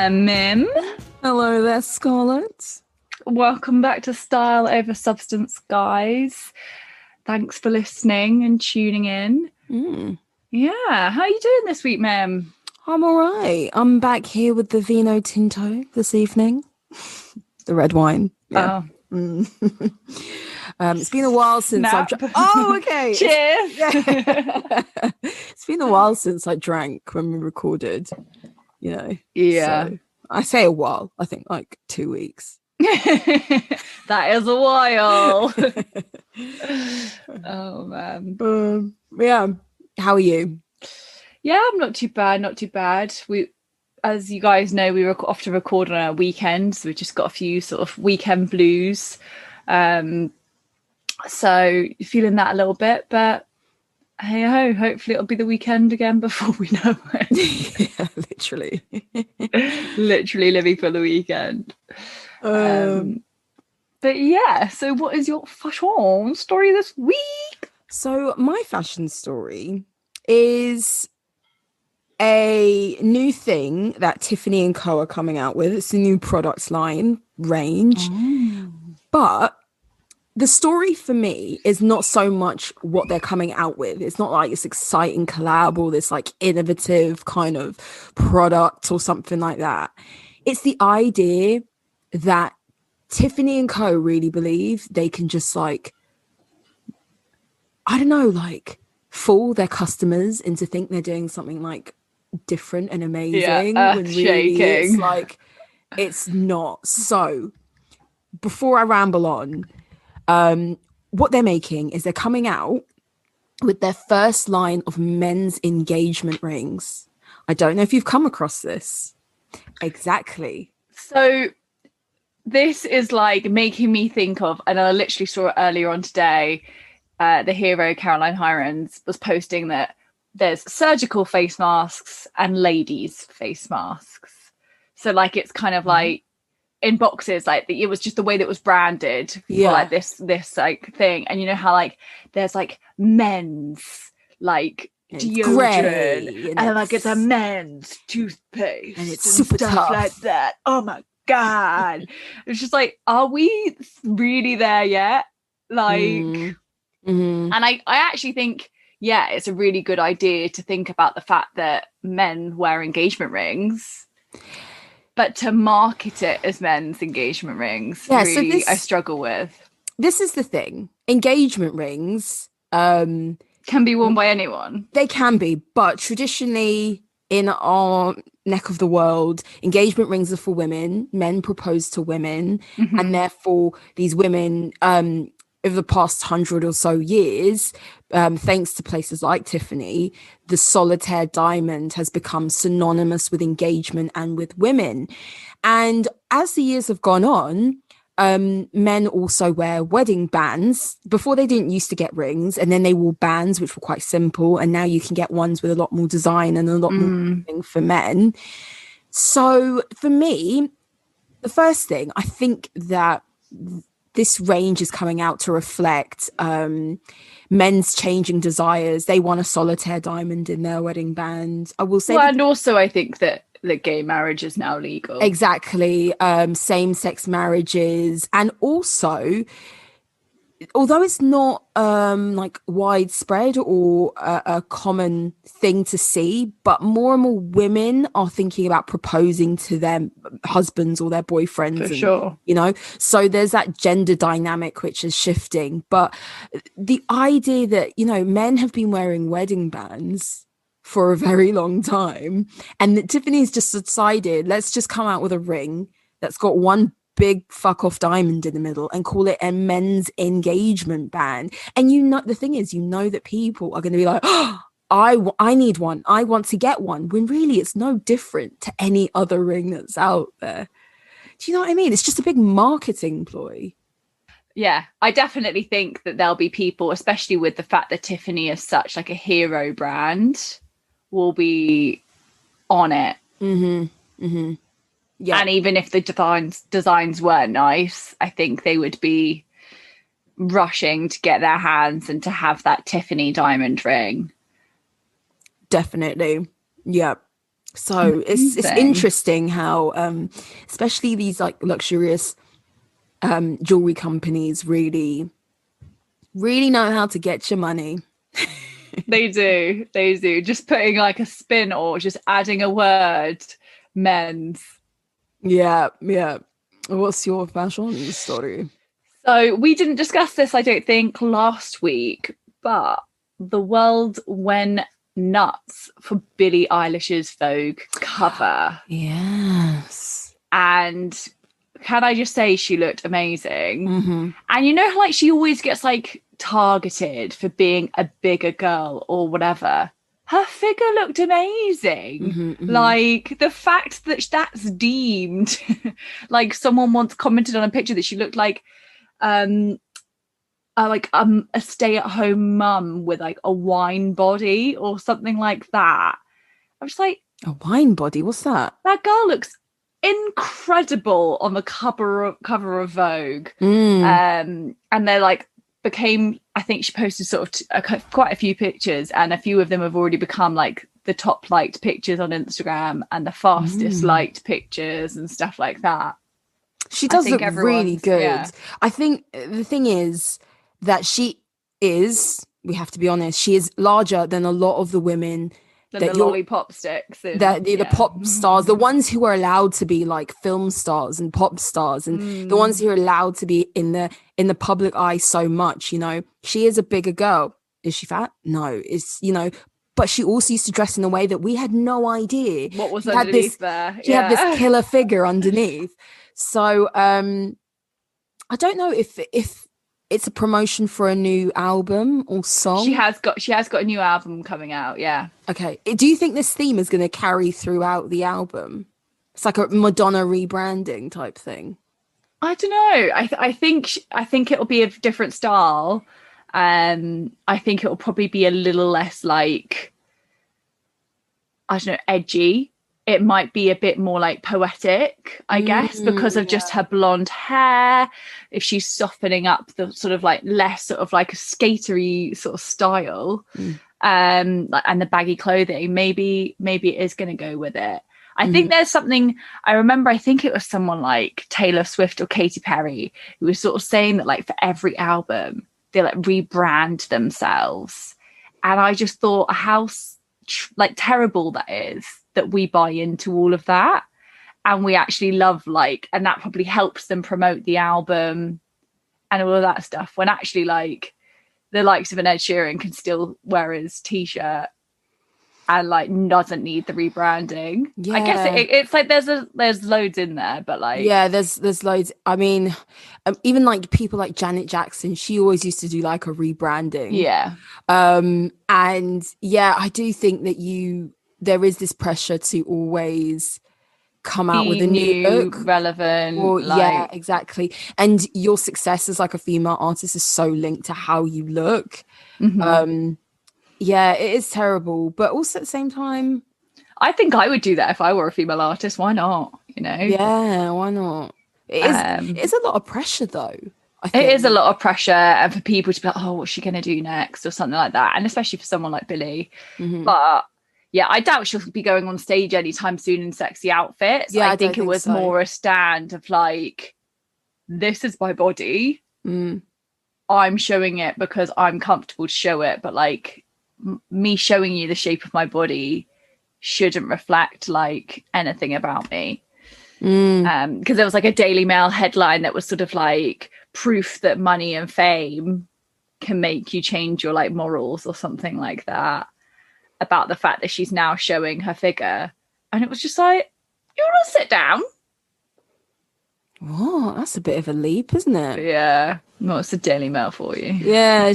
there, Mim. Hello there, Scarlett. Welcome back to Style Over Substance, guys. Thanks for listening and tuning in. Yeah, how are you doing this week, Mim? I'm all right. I'm back here with the Vino Tinto this evening. The red wine. Yeah. Oh. It's been a while since I've okay. Cheers. It's been a while since I drank when we recorded, you know. Yeah. So I say a while, I think like 2 weeks. That is a while. Oh man. Yeah. How are you? Yeah, I'm not too bad. We, as you guys know, we off to record on a weekend, so we've just got a few sort of weekend blues. So feeling that a little bit, but hey ho, hopefully it'll be the weekend again before we know it. Yeah, literally. Literally living for the weekend. But yeah, so what is your fashion story this week? So my fashion story is a new thing that Tiffany & Co are coming out with. It's a new product line range. But the story for me is not so much what they're coming out with. It's not like this exciting collab or this like innovative kind of product or something like that. It's the idea that Tiffany & Co really believe they can just like, I don't know, like fool their customers into think they're doing something like different and amazing. Yeah, when really it's like, it's not. So before I ramble on, what they're making is they're coming out with their first line of men's engagement rings. I don't know if you've come across this. Exactly. So this is like making me think of, and I literally saw it earlier on today, the hero Caroline Hirons was posting that there's surgical face masks and ladies face masks. So like it's kind of like in boxes, like it was just the way that it was branded for like this like thing. And you know how like there's like men's like deodorant and like it's a men's toothpaste and it's super stuff tough like that. Oh my god. It's just like, are we really there yet? Like and I actually think it's a really good idea to think about the fact that men wear engagement rings, but to market it as men's engagement rings, really, so I struggle with. This is the thing. Engagement rings can be worn by anyone. They can be, but traditionally in our neck of the world, engagement rings are for women. Men propose to women, and therefore these women, over the past 100 or so years, thanks to places like Tiffany, the solitaire diamond has become synonymous with engagement and with women. And as the years have gone on, men also wear wedding bands. Before, they didn't used to get rings, and then they wore bands which were quite simple, and now you can get ones with a lot more design and a lot more for men. So for me, the first thing, I think that this range is coming out to reflect men's changing desires. They want a solitaire diamond in their wedding band. I will say, and also I think that gay marriage is now legal. Exactly. Same-sex marriages, and also, although it's not like widespread or a common thing to see, but more and more women are thinking about proposing to their husbands or their boyfriends. For sure. You know, so there's that gender dynamic which is shifting. But the idea that, you know, men have been wearing wedding bands for a very long time, and that Tiffany's just decided, let's just come out with a ring that's got one big fuck off diamond in the middle and call it a men's engagement band. And you know, the thing is, you know that people are going to be like, oh, I need one, I want to get one, when really it's no different to any other ring that's out there. Do you know what I mean? It's just a big marketing ploy. Yeah, I definitely think that there'll be people, especially with the fact that Tiffany is such like a hero brand, will be on it. Yeah. And even if the designs were nice, I think they would be rushing to get their hands and to have that Tiffany diamond ring. Definitely. Yeah. So it's Amazing. interesting how especially these like luxurious jewelry companies really know how to get your money. They do. They do. Just putting like a spin or just adding a word, men's. Yeah, yeah. What's your fashion story? So we didn't discuss this, I don't think, last week, but the world went nuts for Billie Eilish's Vogue cover. Yes. And can I just say she looked amazing? Mm-hmm. And you know, like she always gets like targeted for being a bigger girl or whatever. Her figure looked amazing. Mm-hmm, mm-hmm. Like the fact that that's deemed, like someone once commented on a picture that she looked um a stay-at-home mum with like a wine body or something like that. I was like, A wine body, what's that? that girl looks incredible on the cover of Vogue. And they're like became, I think she posted sort of quite a few pictures, and a few of them have already become like the top liked pictures on Instagram and the fastest liked pictures and stuff like that. She does look really good. Yeah. I think the thing is that we have to be honest, she is larger than a lot of the women The lollipop sticks. The pop stars, the ones who are allowed to be like film stars and pop stars, and the ones who are allowed to be in the public eye so much, you know. She is a bigger girl. Is she fat? No. It's, you know, but she also used to dress in a way that we had no idea what was underneath there. She had this killer figure underneath. So I don't know if it's a promotion for a new album or song. She has got a new album coming out. Yeah. Okay. Do you think this theme is going to carry throughout the album? It's like a Madonna rebranding type thing. I don't know. I think it'll be a different style. I think it'll probably be a little less like, I don't know, edgy. It might be a bit more like poetic, I guess, because of just her blonde hair. If she's softening up the sort of like less sort of like a skatery sort of style, and the baggy clothing, maybe it is going to go with it. I think there's something, I think it was someone like Taylor Swift or Katy Perry who was sort of saying that like for every album, they like rebrand themselves. And I just thought how like terrible that is, that we buy into all of that and we actually love like, and that probably helps them promote the album and all of that stuff, when actually like the likes of an Ed Sheeran can still wear his t-shirt and like doesn't need the rebranding. I guess it's like there's loads in there, but like there's loads. I mean, even like people like Janet Jackson, she always used to do like a rebranding. And I do think that there is this pressure to always come out with a new look, relevant, or exactly. And your success as like a female artist is so linked to how you look. It is terrible, but also at the same time, I think I would do that if I were a female artist. Why not? You know? Yeah, why not? It's a lot of pressure, though. I think. It is a lot of pressure, and for people to be like, "Oh, what's she going to do next?" or something like that, and especially for someone like Billie. But yeah, I doubt she'll be going on stage anytime soon in sexy outfits. Yeah, I think it was more a stand of like, "This is my body. I'm showing it because I'm comfortable to show it, but like." Me showing you the shape of my body shouldn't reflect like anything about me, because there was like a Daily Mail headline that was sort of like proof that money and fame can make you change your like morals or something like that, about the fact that she's now showing her figure, and it was just like, you want to sit down? What? That's a bit of a leap, isn't it? Yeah, no, it's a Daily Mail for you. Yeah.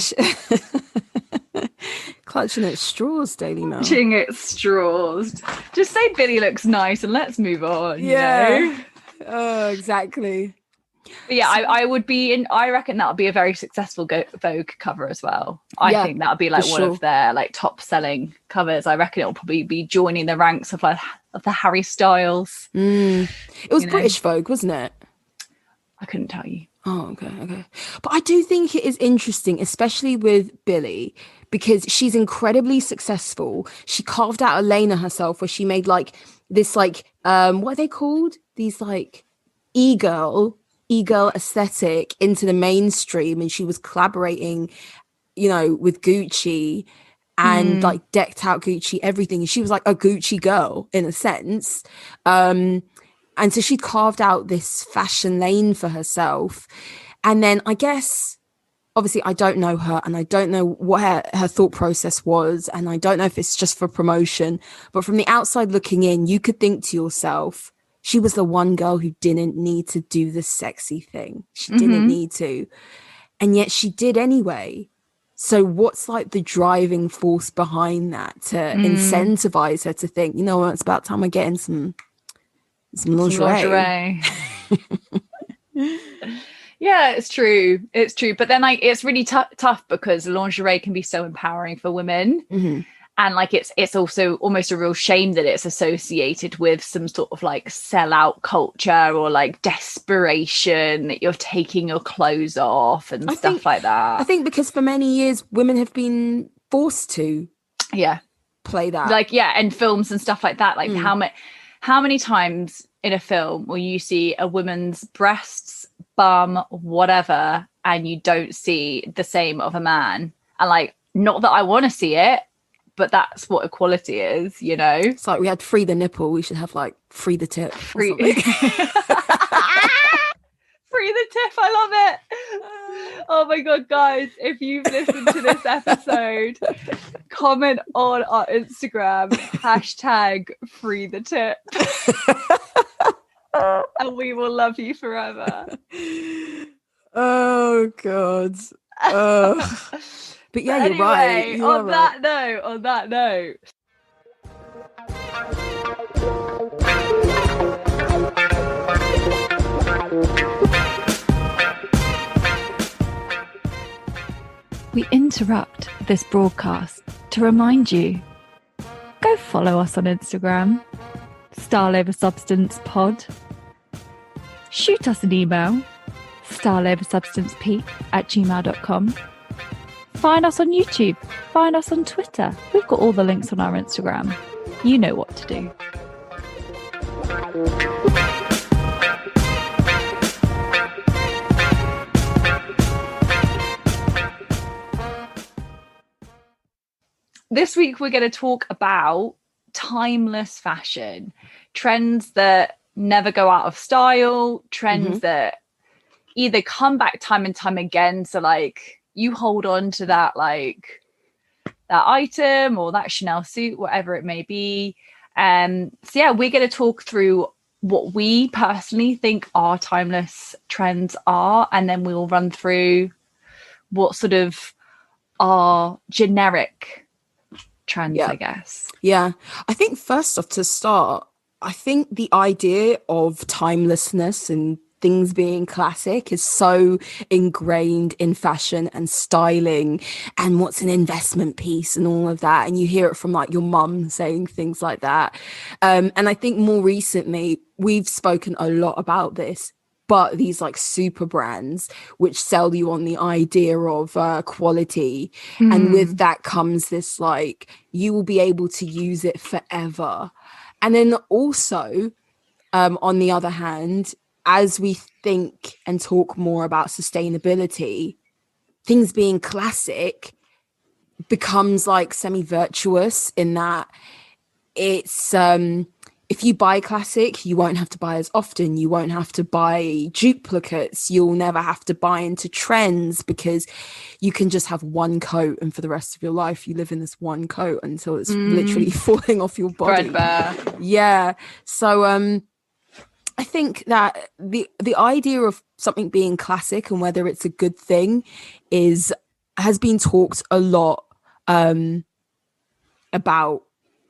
Clutching at straws, Daily Mail. Clutching at straws. Just say Billie looks nice and let's move on. Yeah. You know? Oh, exactly. But yeah, I would be in. I reckon that would be a very successful Vogue cover as well. I think that would be like one of their like top selling covers. I reckon it'll probably be joining the ranks of like of the Harry Styles. It was British Vogue, wasn't it? I couldn't tell you. Oh, okay. But I do think it is interesting, especially with Billie, because she's incredibly successful. She carved out a lane of herself where she made like this like what are they called? These like e-girl aesthetic into the mainstream, and she was collaborating, with Gucci and like decked out Gucci everything. She was like a Gucci girl in a sense. And so she carved out this fashion lane for herself. And then I guess, obviously, I don't know her and I don't know what her thought process was. And I don't know if it's just for promotion. But from the outside looking in, you could think to yourself, she was the one girl who didn't need to do the sexy thing. She didn't need to. And yet she did anyway. So what's like the driving force behind that to incentivize her to think, you know what, it's about time I get in some lingerie. Yeah, it's true. It's true. But then like it's really tough because lingerie can be so empowering for women. And like it's also almost a real shame that it's associated with some sort of like sellout culture or like desperation that you're taking your clothes off and stuff like that. I think because for many years women have been forced to play that. Like and films and stuff like that. Like how many times in a film will you see a woman's breasts, bum, whatever, and you don't see the same of a man? And like, not that I want to see it, but that's what equality is, It's like we had free the nipple, we should have like free the tip. Free the tip, I love it. Oh my god, guys, if you've listened to this episode, comment on our Instagram #free the tip. And we will love you forever. Oh god. But yeah, anyway, you're right. On that note. We interrupt this broadcast to remind you, go follow us on Instagram, Style Over Substance Pod. Shoot us an email, styleoversubstancepete@gmail.com. Find us on YouTube. Find us on Twitter. We've got all the links on our Instagram. You know what to do. This week we're going to talk about timeless fashion, trends that never go out of style, trends that either come back time and time again. So like you hold on to that, like that item or that Chanel suit, whatever it may be. So yeah, we're going to talk through what we personally think our timeless trends are, and then we'll run through what sort of are generic trends, I guess. Yeah. I think first off, to start, I think the idea of timelessness and things being classic is so ingrained in fashion and styling and what's an investment piece and all of that. And you hear it from like your mum saying things like that. And I think more recently, we've spoken a lot about this, but these like super brands which sell you on the idea of quality. And with that comes this like, you will be able to use it forever. And then also, on the other hand, as we think and talk more about sustainability, things being classic becomes like semi-virtuous in that it's if you buy classic, you won't have to buy as often. You won't have to buy duplicates. You'll never have to buy into trends because you can just have one coat, and for the rest of your life, you live in this one coat until it's literally falling off your body. Threadbare. Yeah. So I think that the idea of something being classic and whether it's a good thing has been talked a lot about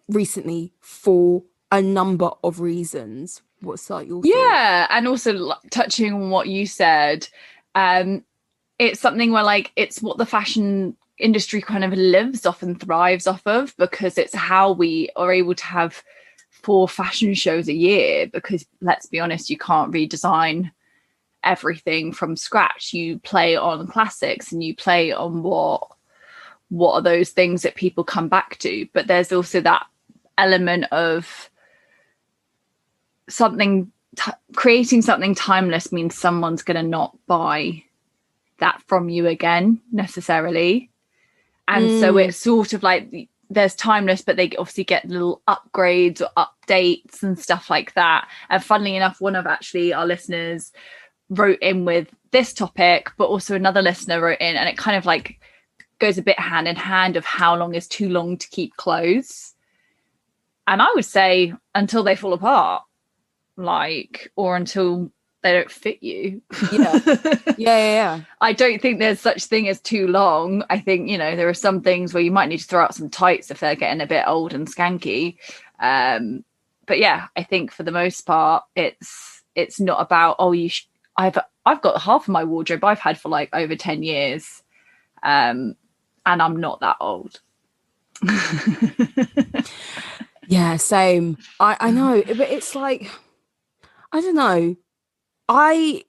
recently for a number of reasons. What's that your thought? And also touching on what you said, it's something where like it's what the fashion industry kind of lives off and thrives off of, because it's how we are able to have 4 fashion shows a year, because let's be honest, you can't redesign everything from scratch. You play on classics and you play on what are those things that people come back to. But there's also that element of something creating something timeless means someone's going to not buy that from you again necessarily. And so it's sort of like there's timeless, but they obviously get little upgrades or updates and stuff like that. And funnily enough, one of actually our listeners wrote in with this topic, but also another listener wrote in, and it kind of like goes a bit hand in hand of how long is too long to keep clothes. And I would say until they fall apart, like, or until they don't fit you. Yeah. I don't think there's such thing as too long. I think, you know, there are some things where you might need to throw out some tights if they're getting a bit old and skanky. But yeah, I think for the most part, it's not about, I've got half of my wardrobe I've had for like over 10 years. And I'm not that old. Yeah, same. I know, but it's like, I don't know. I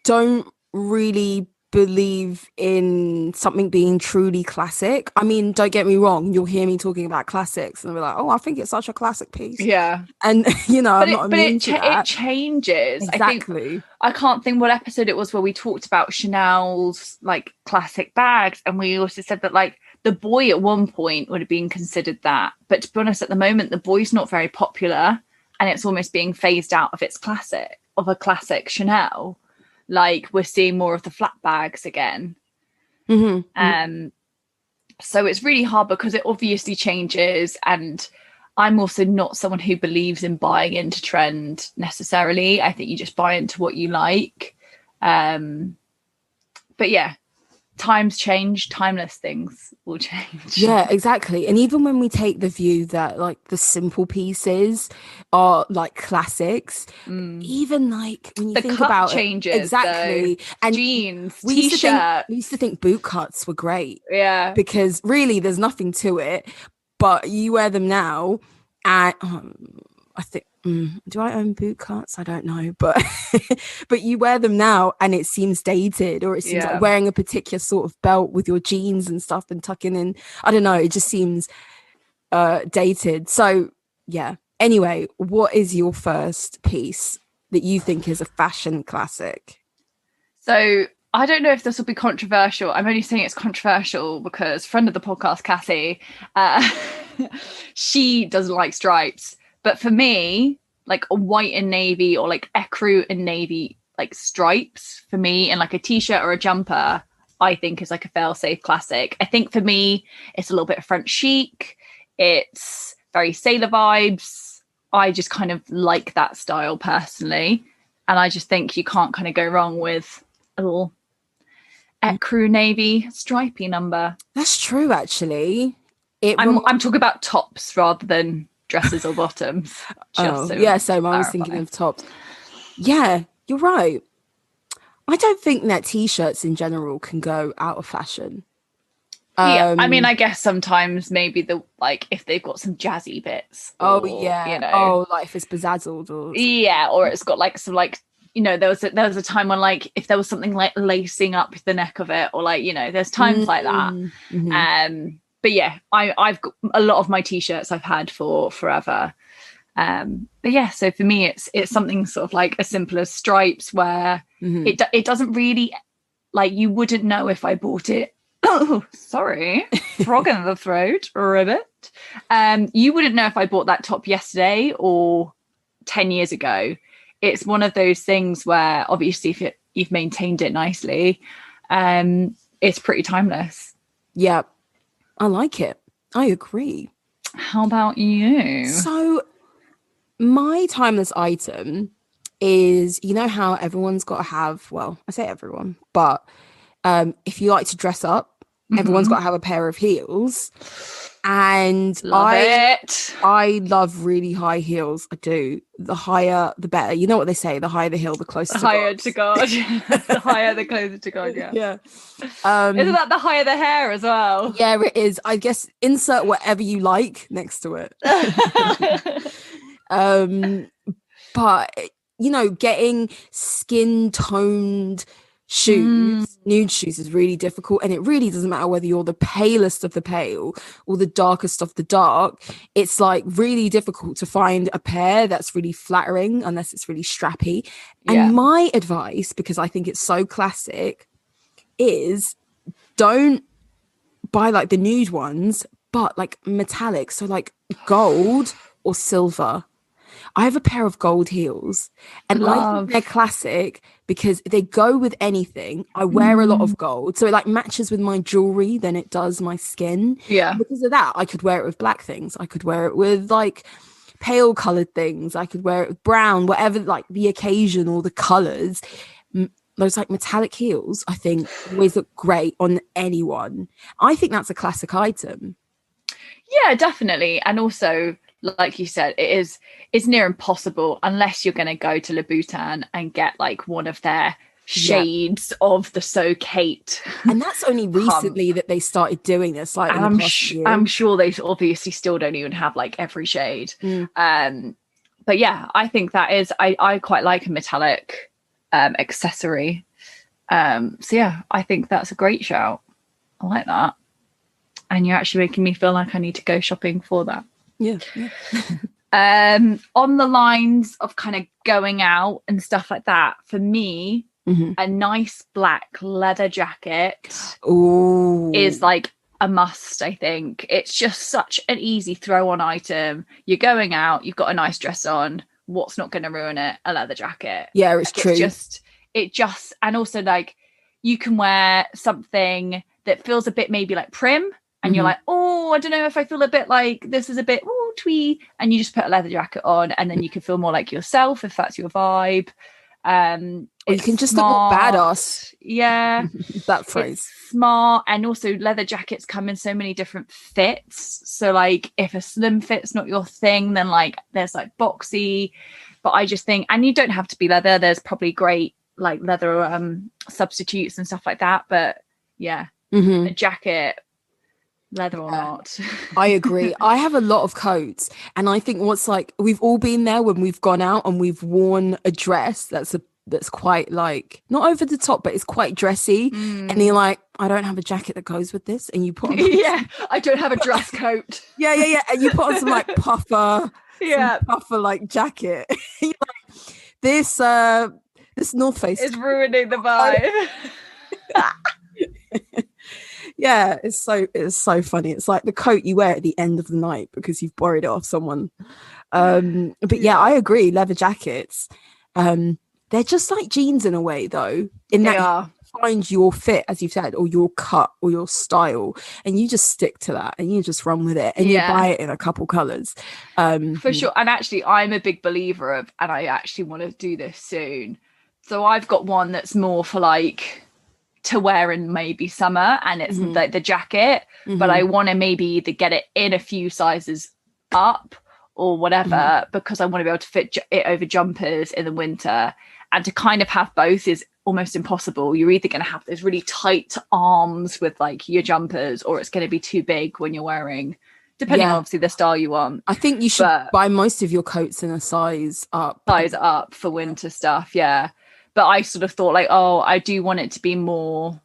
don't really believe in something being truly classic. I mean, don't get me wrong, you'll hear me talking about classics and be like, oh, I think it's such a classic piece. Yeah. And, you know, I'm not immune to that. It changes. Exactly. I can't think what episode it was where we talked about Chanel's like classic bags. And we also said that like the boy at one point would have been considered that. But to be honest, at the moment, the boy's not very popular and it's almost being phased out of its classic, of a classic Chanel. Like we're seeing more of the flat bags again. So it's really hard because it obviously changes, and I'm also not someone who believes in buying into trend necessarily. I think you just buy into what you like. But yeah, times change, timeless things will change. Yeah, exactly. And even when we take the view that like the simple pieces are like classics, even like when you think about changes, exactly, though. And jeans, we used to think boot cuts were great, yeah, because really there's nothing to it, but you wear them now, and I think. Do I own boot cuts? I don't know, but but you wear them now and it seems dated, or it seems like wearing a particular sort of belt with your jeans and stuff and tucking in. I don't know. It just seems dated. So yeah. Anyway, what is your first piece that you think is a fashion classic? So I don't know if this will be controversial. I'm only saying it's controversial because friend of the podcast, Cassie, she doesn't like stripes. But for me, like a white and navy or like ecru and navy, like stripes for me, and like a t-shirt or a jumper, I think is like a fail-safe classic. I think for me, it's a little bit of French chic. It's very sailor vibes. I just kind of like that style personally. And I just think you can't kind of go wrong with a little ecru navy stripy number. That's true, actually. I'm talking about tops rather than dresses or bottoms. So I was thinking of tops. Yeah, you're right. I don't think that t-shirts in general can go out of fashion. Yeah, I mean, I guess sometimes maybe if they've got some jazzy bits. Or, you know, like if it's bezazzled or it's got like some like, you know, there was a time when like if there was something like lacing up the neck of it, or like, you know, there's times like that. But yeah, I've got a lot of my t-shirts I've had for forever. But yeah, so for me, it's something sort of like as simple as stripes, where it doesn't really, like, you wouldn't know if I bought it. Oh, sorry, frog in the throat, ribbit. You wouldn't know if I bought that top yesterday or 10 years ago. It's one of those things where obviously if you've maintained it nicely, it's pretty timeless. Yeah. I like it. I agree. How about you? So my timeless item is, you know how everyone's got to have, well, I say everyone, but if you like to dress up, everyone's got to have a pair of heels. And I love really high heels. I do. The higher, the better. You know what they say, the higher the hill, the closer to God. The higher, the closer to God, yeah. Yeah. Isn't that the higher the hair as well? Yeah, it is. I guess insert whatever you like next to it. But, you know, getting skin toned shoes, nude shoes is really difficult, and it really doesn't matter whether you're the palest of the pale or the darkest of the dark. It's like really difficult to find a pair that's really flattering unless it's really strappy. And my advice, because I think it's so classic, is don't buy like the nude ones, but like metallic, so like gold or silver. I have a pair of gold heels, and I think they're classic because they go with anything. I wear a lot of gold, so it like matches with my jewelry than it does my skin. Yeah. Because of that, I could wear it with black things. I could wear it with like pale colored things. I could wear it with brown, whatever, like the occasion or the colors. Those like metallic heels, I think, always look great on anyone. I think that's a classic item. Yeah, definitely. And also, like you said, it's near impossible unless you're going to go to Louboutin and get like one of their shades of the So Kate. And that's only recently that they started doing this. Like, I'm sure they obviously still don't even have like every shade. But yeah, I think that is, I quite like a metallic accessory. So yeah, I think that's a great shout. I like that. And you're actually making me feel like I need to go shopping for that. Yeah. On the lines of kind of going out and stuff like that, for me, a nice black leather jacket is like a must. I think it's just such an easy throw on item. You're going out, you've got a nice dress on, what's not going to ruin it? A leather jacket. Yeah, it's true. It just and also like you can wear something that feels a bit maybe like prim, and you're like, oh, I don't know if I feel a bit like this is a bit twee, and you just put a leather jacket on, and then you can feel more like yourself if that's your vibe. Or you can just look more badass. Yeah. That phrase. It's smart. And also leather jackets come in so many different fits. So like if a slim fit's not your thing, then like there's like boxy. But I just think, and you don't have to be leather. There's probably great like leather substitutes and stuff like that. But yeah, a jacket, leather or not. I agree. I have a lot of coats, and I think what's like, we've all been there when we've gone out and we've worn a dress that's quite like not over the top, but it's quite dressy, and you're like, I don't have a jacket that goes with this, and you put on I don't have a dress coat. And you put on some like puffer like jacket. You're like, this North Face is ruining the vibe. Yeah, it's so funny. It's like the coat you wear at the end of the night because you've borrowed it off someone. But yeah, I agree. Leather jackets, they're just like jeans in a way, though. In that you find your fit, as you've said, or your cut or your style, and you just stick to that, and you just run with it, and you buy it in a couple colors. For sure. And actually, I'm a big believer of, and I actually want to do this soon. So I've got one that's more for like to wear in maybe summer, and it's like the jacket, but I want to maybe either get it in a few sizes up or whatever, because I want to be able to fit it over jumpers in the winter. And to kind of have both is almost impossible. You're either going to have those really tight arms with like your jumpers, or it's going to be too big when you're wearing, depending on obviously the style you want. I think you should buy most of your coats in a size up for winter stuff. But I sort of thought like, I do want it to be more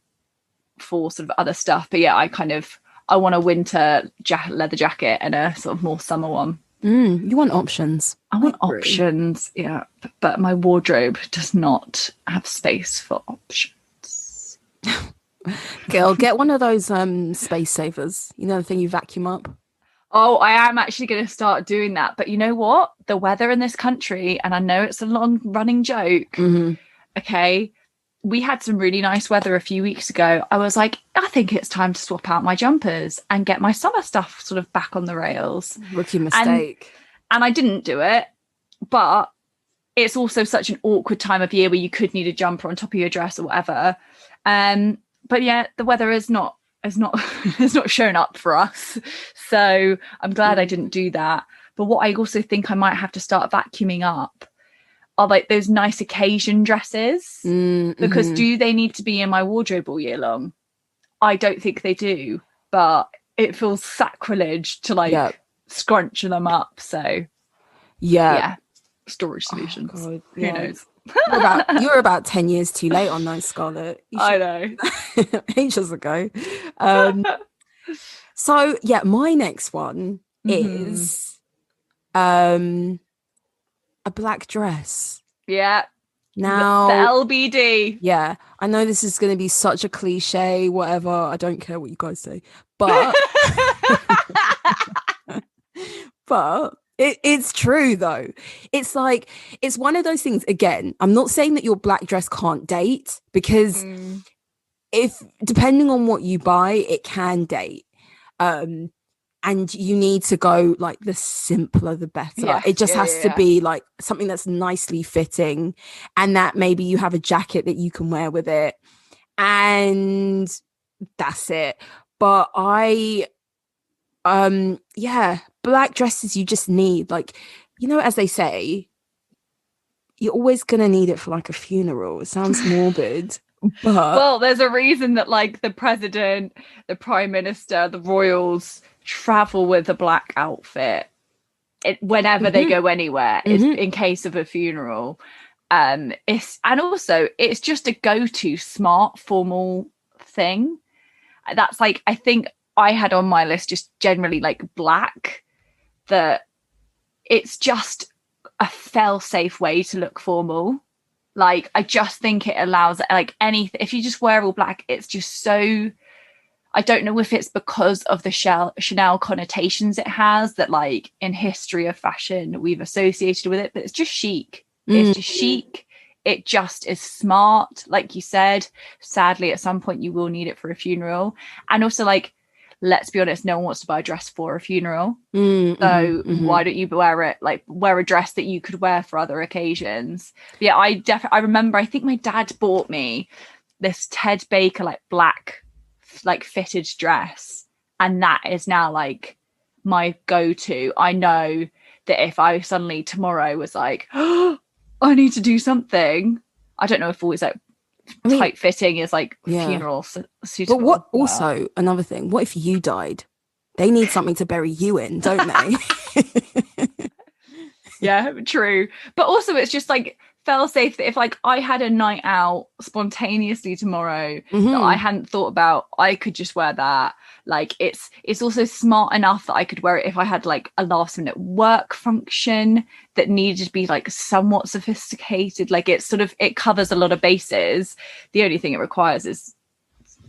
for sort of other stuff. But yeah, I want a winter leather jacket and a sort of more summer one. You want options. I want options, yeah. But my wardrobe does not have space for options. Girl, get one of those space savers. You know, the thing you vacuum up. Oh, I am actually going to start doing that. But you know what? The weather in this country, and I know it's a long running joke. Okay, we had some really nice weather a few weeks ago. I was like, I think it's time to swap out my jumpers and get my summer stuff sort of back on the rails. Rookie mistake. And I didn't do it, but it's also such an awkward time of year where you could need a jumper on top of your dress or whatever. But yeah, the weather has not shown up for us. So I'm glad I didn't do that. But what I also think I might have to start vacuuming up are like those nice occasion dresses, because do they need to be in my wardrobe all year long? I don't think they do, but it feels sacrilege to like scrunch them up. So yeah, storage solutions. God, who knows? You're about 10 years too late on those, Scarlett. You I should know. ages ago. Um, so yeah, my next one Hmm. is a black dress. Yeah. The Now, LBD. yeah, I know this is going to be such a cliche, whatever. I don't care what you guys say, but but it's true though. It's like it's one of those things. Again, I'm not saying that your black dress can't date because Mm. if depending on what you buy, it can date. Um, and you need to go like the simpler the better. Yes. It just Yeah. has Yeah. to Yeah. be like something that's nicely fitting and that maybe you have a jacket that you can wear with it and that's it. But yeah, black dresses you just need like as they say, you're always gonna need it for like a funeral. It sounds morbid, but Well, there's a reason that like the president, the prime minister, the royals travel with a black outfit whenever they Mhm, go anywhere is mhm. in case of a funeral. It's and also it's just a go-to smart formal thing. That's like I think I had on my list just generally like black, that it's just a fail-safe way to look formal. Like I just think it allows like anything. If you just wear all black, it's just so. I don't know if it's because of the Chanel connotations it has that, like in history of fashion, we've associated with it. But it's just chic. It's just Mm. chic. It just is smart, like you said. Sadly, at some point, you will need it for a funeral, and also like. Let's be honest, no one wants to buy a dress for a funeral. Mhm, So mhm. why don't you wear it, like wear a dress that you could wear for other occasions? But yeah, I remember I think my dad bought me this Ted Baker like black like fitted dress, and that is now like my go-to. I know that if I suddenly tomorrow was like, oh, I need to do something, I don't know if always like I mean, tight fitting is like yeah. funeral But what suitable, but also another thing, what if you died? They need something to bury you in, don't they? yeah, true. But also it's just like felt safe that if like I had a night out spontaneously tomorrow that I Hmm. hadn't thought about, I could just wear that. Like it's also smart enough that I could wear it if I had like a last minute work function that needed to be like somewhat sophisticated. Like it's sort of it covers a lot of bases. The only thing it requires is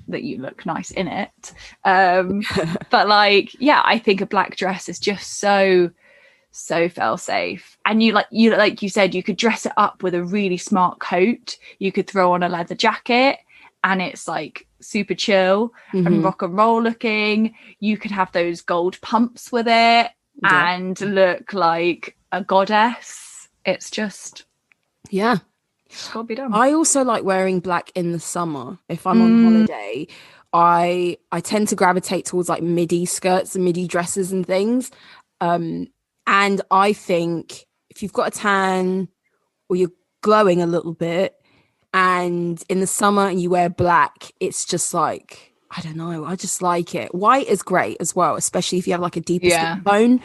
that you look nice in it. But like, yeah, I think a black dress is just so fail safe. And you like you said, you could dress it up with a really smart coat. You could throw on a leather jacket and it's like super chill and Hmm. rock and roll looking. You could have those gold pumps with it Yep. and look like a goddess. Yeah. It's gotta be done. I also like wearing black in the summer. If I'm on Mm, holiday, I tend to gravitate towards like midi skirts and midi dresses and things. Um, and I think if you've got a tan or you're glowing a little bit, and in the summer and you wear black, it's just like I don't know. I just like it. White is great as well, especially if you have like a deeper skin yeah. tone.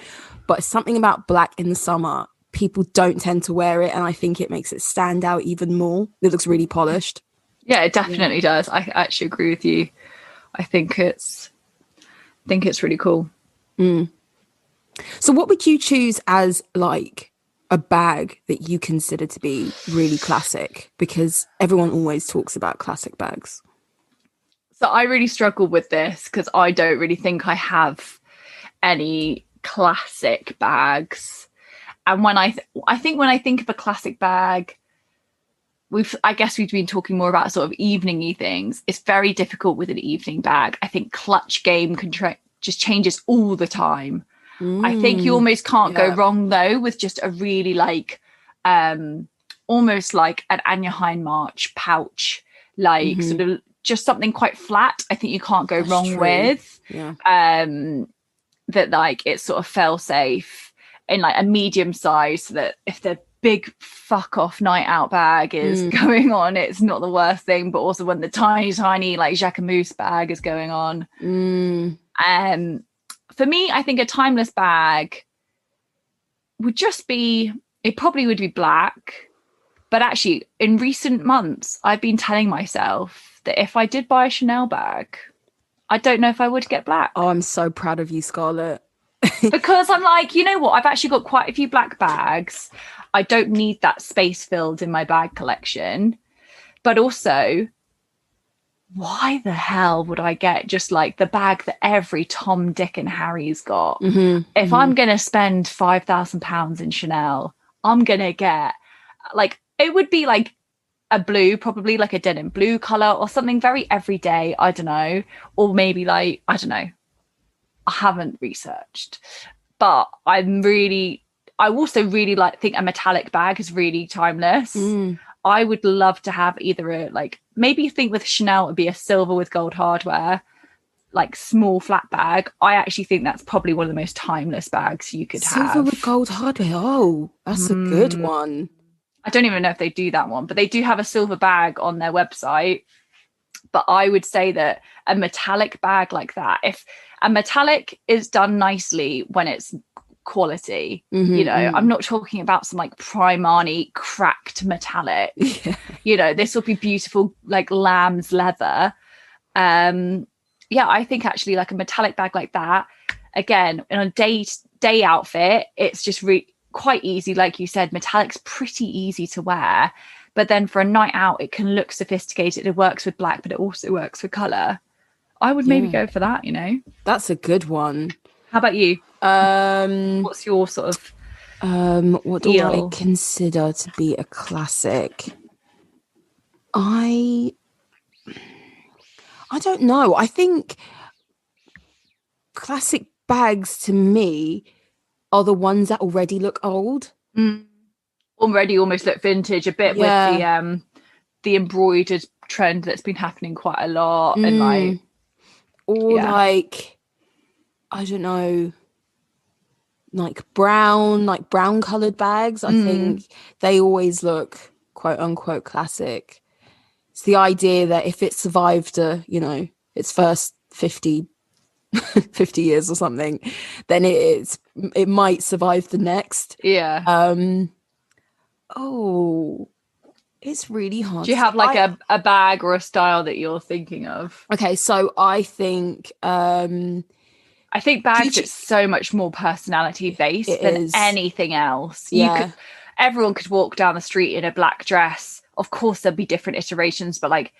But something about black in the summer, people don't tend to wear it, and I think it makes it stand out even more. It looks really polished. Yeah, it Yeah. definitely does. I actually agree with you. I think it's really cool. Mm. So, what would you choose as like a bag that you consider to be really classic? Because everyone always talks about classic bags. So I really struggle with this because I don't really think I have any classic bags. And I think when I think of a classic bag, I guess we've been talking more about sort of eveningy things. It's very difficult with an evening bag. I think clutch game just changes all the time. I think you Mm. almost can't go Yeah. wrong though with just a really like um almost like an Anya Hindmarch pouch, like Hmm. sort of just something quite flat. I think you can't go That's wrong true. with Yeah. that. Like it's sort of fail safe in like a medium size, so that if the big fuck off night out bag is Mm. going on, it's not the worst thing. But also when the tiny like Jacquemus bag is going on, Mm. um for me, I think a timeless bag would just be, it probably would be black, But actually, in recent months, I've been telling myself that if I did buy a Chanel bag, I don't know if I would get black. Oh, I'm so proud of you, Scarlett. Because I'm like, you know what? I've actually got quite a few black bags. I don't need that space filled in my bag collection. But also, why the hell would I get just like the bag that every Tom, Dick, and Harry's got? If I'm going to spend £5,000 in Chanel, I'm going to get like, it would be like a blue, probably like a denim blue color or something very everyday. I don't know. Or maybe like, I don't know. I haven't researched, but I also really think a metallic bag is really timeless. I would love to have either a maybe think with Chanel it would be a silver with gold hardware, like small flat bag. I actually think that's probably one of the most timeless bags you could have. Silver with gold hardware. Oh, that's a good one. I don't even know if they do that one, but they do have a silver bag on their website. But I would say that a metallic bag like that, if a metallic is done nicely when it's quality, I'm not talking about some like Primani cracked metallic. This will be beautiful, like lamb's leather. I think actually like a metallic bag like that, again, in a day outfit, it's just quite easy. Like you said, metallic's pretty easy to wear. But then for a night out, it can look sophisticated. It works with black, but it also works with colour. I would maybe go for that, That's a good one. How about you? What's your sort of what do I consider to be a classic? I don't know. I think classic bags to me are the ones that already look old. Already almost look vintage a bit with the embroidered trend that's been happening quite a lot. And like I don't know, like brown colored bags. I think they always look quote unquote classic. It's the idea that if it survived its first 50 years or something, then it might survive the next. It's really hard. Do you have like a bag or a style that you're thinking of? Okay, so I think bags are so much more personality based than anything else. Everyone could walk down the street in a black dress. Of course there'd be different iterations, but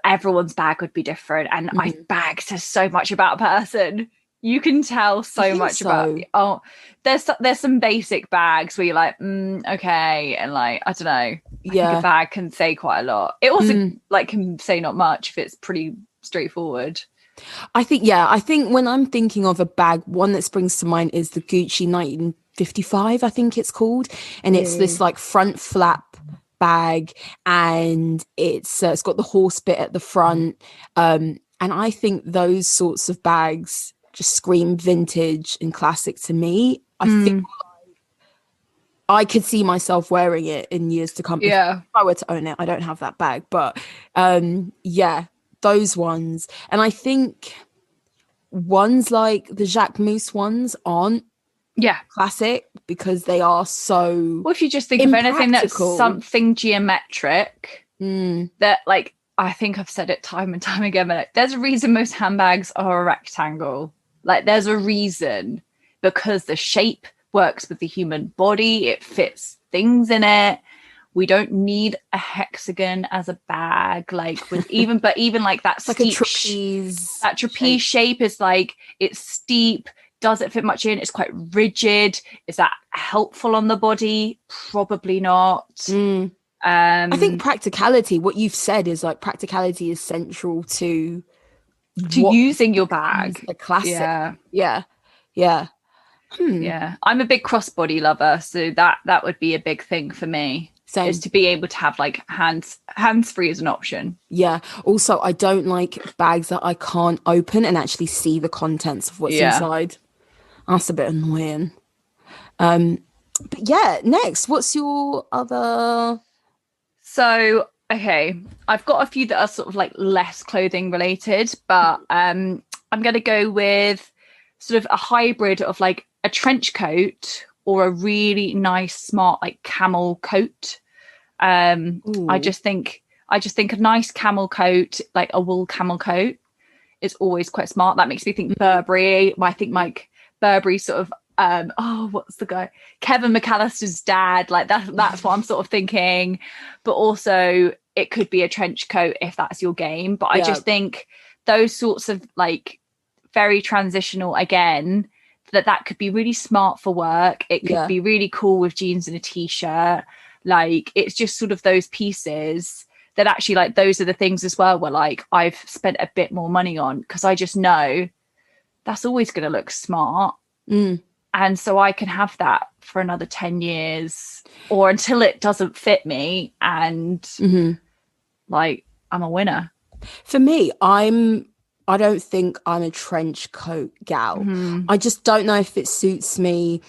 everyone's bag would be different. And bag says so much about a person. You can tell so much about. There's some basic bags where you're like, okay, and like I don't know. I think a bag can say quite a lot. It also can say not much if it's pretty straightforward. I think when I'm thinking of a bag, one that springs to mind is the Gucci 1955, I think it's called, and it's this like front flap bag, and it's got the horse bit at the front, and I think those sorts of bags just scream vintage and classic to me. I think I could see myself wearing it in years to come. If I were to own it, I don't have that bag, but those ones. And I think ones like the Jacques Mousse ones aren't classic because they are so well, if you just think of anything that's something geometric, that like I think I've said it time and time again, but there's a reason most handbags are a rectangle. Like there's a reason, because the shape works with the human body, it fits things in it. We don't need a hexagon as a bag, like with even like that steep, like a trapeze. That trapeze shape is like, it's steep. Does it fit much in? It's quite rigid. Is that helpful on the body? Probably not. I think practicality, what you've said is like practicality is central to using your bag. A classic. Yeah. I'm a big crossbody lover, so that would be a big thing for me. So is to be able to have like hands free as an option. Yeah. Also, I don't like bags that I can't open and actually see the contents of what's inside. That's a bit annoying. But next, what's your other? So, okay, I've got a few that are sort of like less clothing related, but I'm going to go with sort of a hybrid of like a trench coat or a really nice, smart, like camel coat. I just think a nice camel coat, like a wool camel coat, is always quite smart. That makes me think Burberry. I think Mike Burberry sort of what's the guy? Kevin McAllister's dad. Like that's what I'm sort of thinking. But also it could be a trench coat if that's your game. But I just think those sorts of like very transitional, again, that could be really smart for work. It could be really cool with jeans and a t-shirt. Like it's just sort of those pieces that actually, like, those are the things as well where like I've spent a bit more money on, because I just know that's always going to look smart. And so I can have that for another 10 years or until it doesn't fit me, and like I'm a winner. For me, I don't think I'm a trench coat gal. I just don't know if it suits me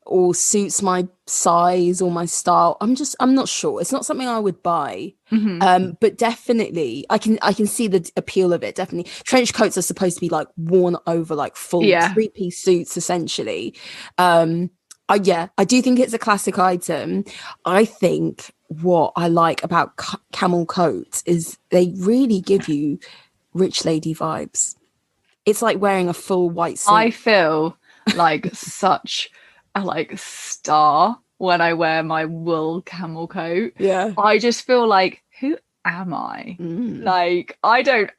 or suits my size or my style. I'm not sure. It's not something I would buy. But definitely I can see the appeal of it. Definitely. Trench coats are supposed to be like worn over like full 3-piece suits essentially. I do think it's a classic item. I think what I like about camel coats is they really give you rich lady vibes. It's like wearing a full white suit. I feel like such a like star when I wear my wool camel coat. I just feel like, who am I? Like I don't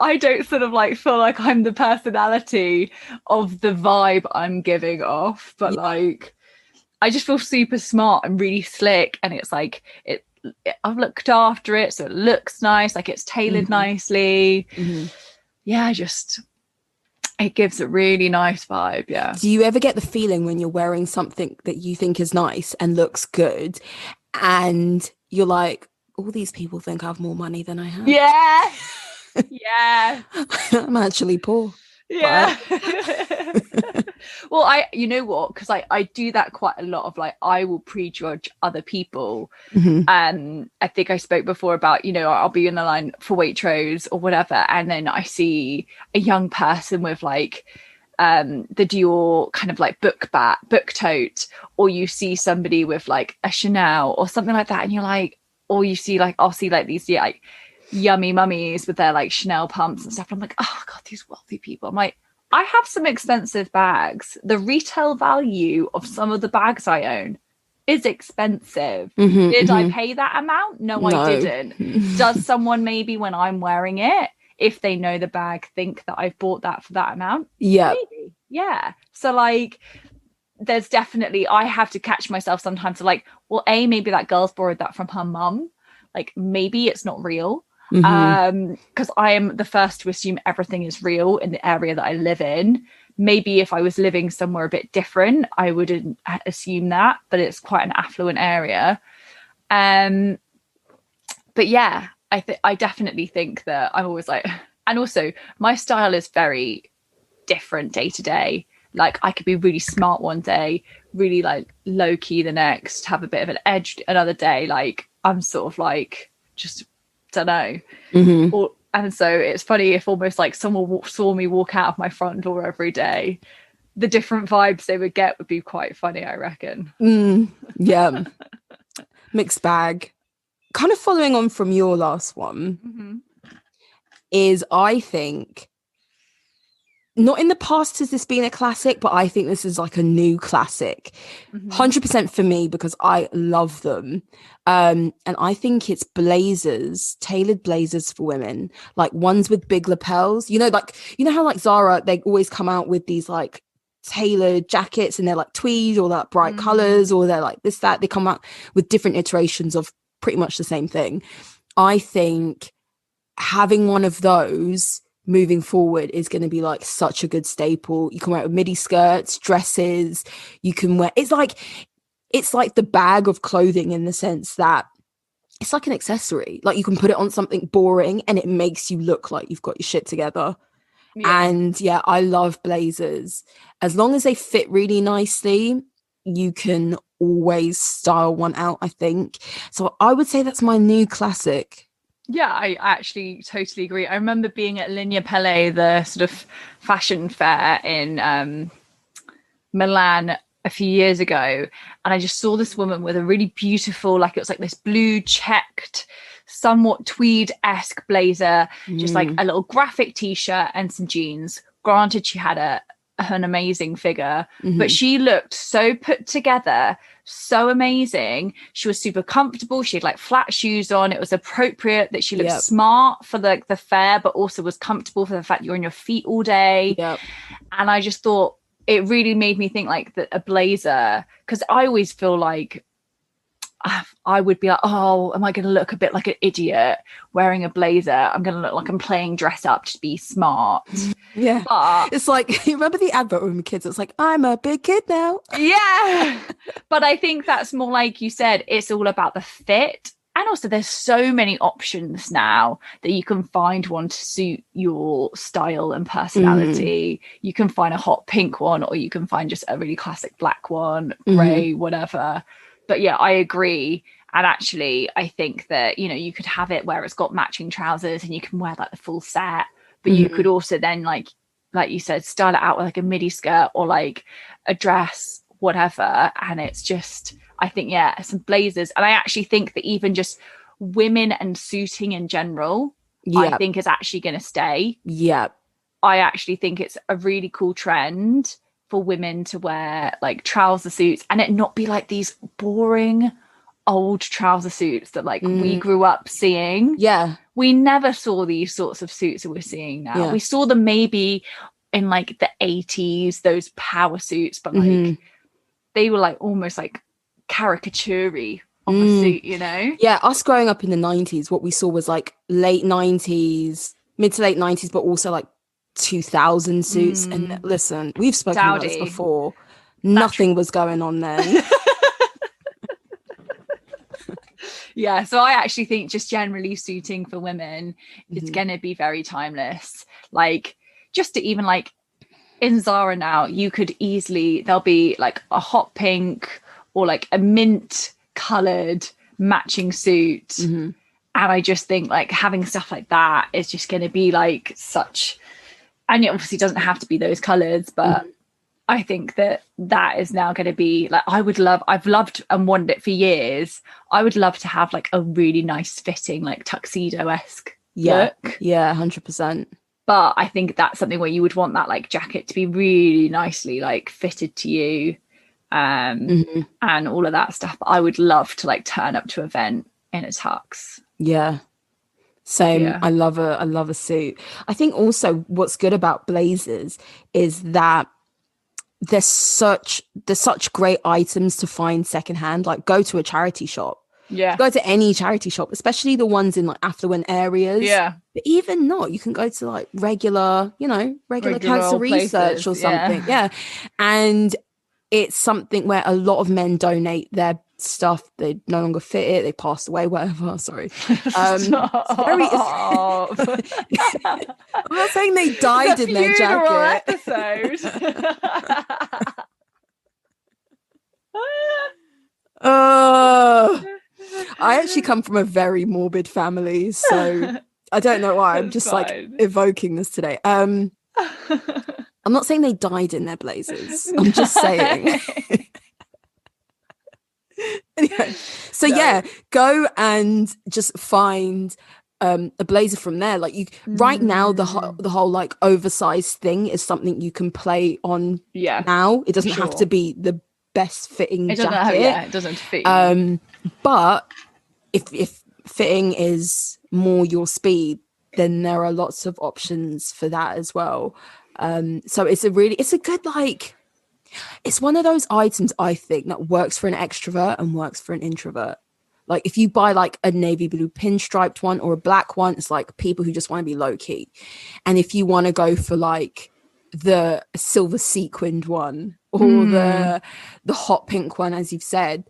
sort of like feel like I'm the personality of the vibe I'm giving off, but like I just feel super smart and really slick, and it's like I've looked after it, so it looks nice, like it's tailored nicely. It gives a really nice vibe. Do you ever get the feeling when you're wearing something that you think is nice and looks good, and you're like, all these people think I have more money than I have? I'm actually poor. Well, you know what, because I do that quite a lot of like, I will prejudge other people. I think I spoke before about, you know, I'll be in the line for Waitrose or whatever, and then I see a young person with like the Dior kind of like book tote, or you see somebody with like a Chanel or something like that, and you're like, or you see like, I'll see like these like yummy mummies with their like Chanel pumps and stuff. I'm like, oh god, these wealthy people. I'm like, I have some expensive bags. The retail value of some of the bags I own is expensive. Did I pay that amount? No, I didn't. Does someone maybe when I'm wearing it, if they know the bag, think that I've bought that for that amount? Maybe. So like there's definitely, I have to catch myself sometimes to like, well, maybe that girl's borrowed that from her mum. Like maybe it's not real. Because I am the first to assume everything is real in the area that I live in. Maybe if I was living somewhere a bit different, I wouldn't assume that, but it's quite an affluent area. But yeah, I definitely think that I'm always like, and also my style is very different day to day. Like I could be really smart one day, really like low key the next, have a bit of an edge another day. Like I'm sort of like just don't know. And so it's funny if almost like someone saw me walk out of my front door every day, the different vibes they would get would be quite funny, I reckon. Mixed bag. Kind of following on from your last one, is I think not in the past has this been a classic, but I think this is like a new classic. 100% for me, because I love them. And I think it's blazers, tailored blazers for women, like ones with big lapels. You know, like, you know how like Zara, they always come out with these like tailored jackets and they're like tweed or that bright colors, or they're like this, that. They come out with different iterations of pretty much the same thing. I think having one of those moving forward is going to be like such a good staple. You can wear it with midi skirts, dresses. You can wear, it's like the bag of clothing in the sense that it's like an accessory. Like you can put it on something boring and it makes you look like you've got your shit together. And I love blazers. As long as they fit really nicely, you can always style one out, I think. So I would say that's my new classic. Yeah, I actually totally agree. I remember being at Linea Pelle, the sort of fashion fair in Milan a few years ago, and I just saw this woman with a really beautiful, like it was like this blue checked, somewhat tweed-esque blazer, just like a little graphic t-shirt and some jeans. Granted, she had an amazing figure, but she looked so put together, so amazing. She was super comfortable. She had like flat shoes on. It was appropriate that she looked smart for the fair, but also was comfortable for the fact you're on your feet all day. And I just thought it really made me think like that a blazer, because I always feel like I would be like, oh, am I going to look a bit like an idiot wearing a blazer? I'm going to look like I'm playing dress up to be smart. Yeah. But it's like, you remember the advert when we were kids? It's like, I'm a big kid now. Yeah. But I think that's more like you said, it's all about the fit. And also there's so many options now that you can find one to suit your style and personality. You can find a hot pink one, or you can find just a really classic black one, grey, whatever. But yeah, I agree. And actually, I think that, you know, you could have it where it's got matching trousers and you can wear like the full set. But you could also then, like you said, style it out with like a midi skirt or like a dress, whatever. And it's just, I think, yeah, some blazers. And I actually think that even just women and suiting in general, I think is actually going to stay. Yeah. I actually think it's a really cool trend for women to wear like trouser suits and it not be like these boring old trouser suits that like we grew up seeing. Yeah. We never saw these sorts of suits that we're seeing now. Yeah. We saw them maybe in like the 80s, those power suits, but like they were like almost like caricature-y of a suit, you know? Yeah, us growing up in the 90s, what we saw was like late 90s, mid to late 90s, but also like 2000 suits. And listen, we've spoken about this before. Nothing was going on then. Yeah, so I actually think just generally suiting for women is going to be very timeless. Like, just to even like in Zara now, you could easily, there'll be like a hot pink or like a mint coloured matching suit. And I just think like having stuff like that is just going to be like such, and it obviously doesn't have to be those colours, but I think that is now going to be like, I've loved and wanted it for years. I would love to have like a really nice fitting, like tuxedo-esque look. Yeah, 100%. But I think that's something where you would want that like jacket to be really nicely like fitted to you, and all of that stuff. But I would love to like turn up to an event in a tux. Yeah. Same. Yeah. I love a suit. I think also what's good about blazers is that there's such great items to find secondhand. Like, go to a charity shop. Yeah. Go to any charity shop, especially the ones in like affluent areas. Yeah. But even not, you can go to like regular cancer research or something. Yeah. And it's something where a lot of men donate their stuff. They no longer fit it. They passed away, whatever. Sorry. I'm not saying they died in their jacket. Episode. I actually come from a very morbid family, so I don't know why. I'm just like evoking this today. I'm not saying they died in their blazers. I'm just saying. Anyway, so yeah, go and just find a blazer from there. Like, you right now, the whole like oversized thing is something you can play on. Yeah. Now it doesn't have to be the best fitting jacket. It doesn't fit you. But if fitting is more your speed, then there are lots of options for that as well. So it's a good, like, it's one of those items I think that works for an extrovert and works for an introvert. Like, if you buy like a navy blue pinstriped one or a black one, it's like people who just want to be low key. And if you want to go for like the silver sequined one or the hot pink one, as you've said,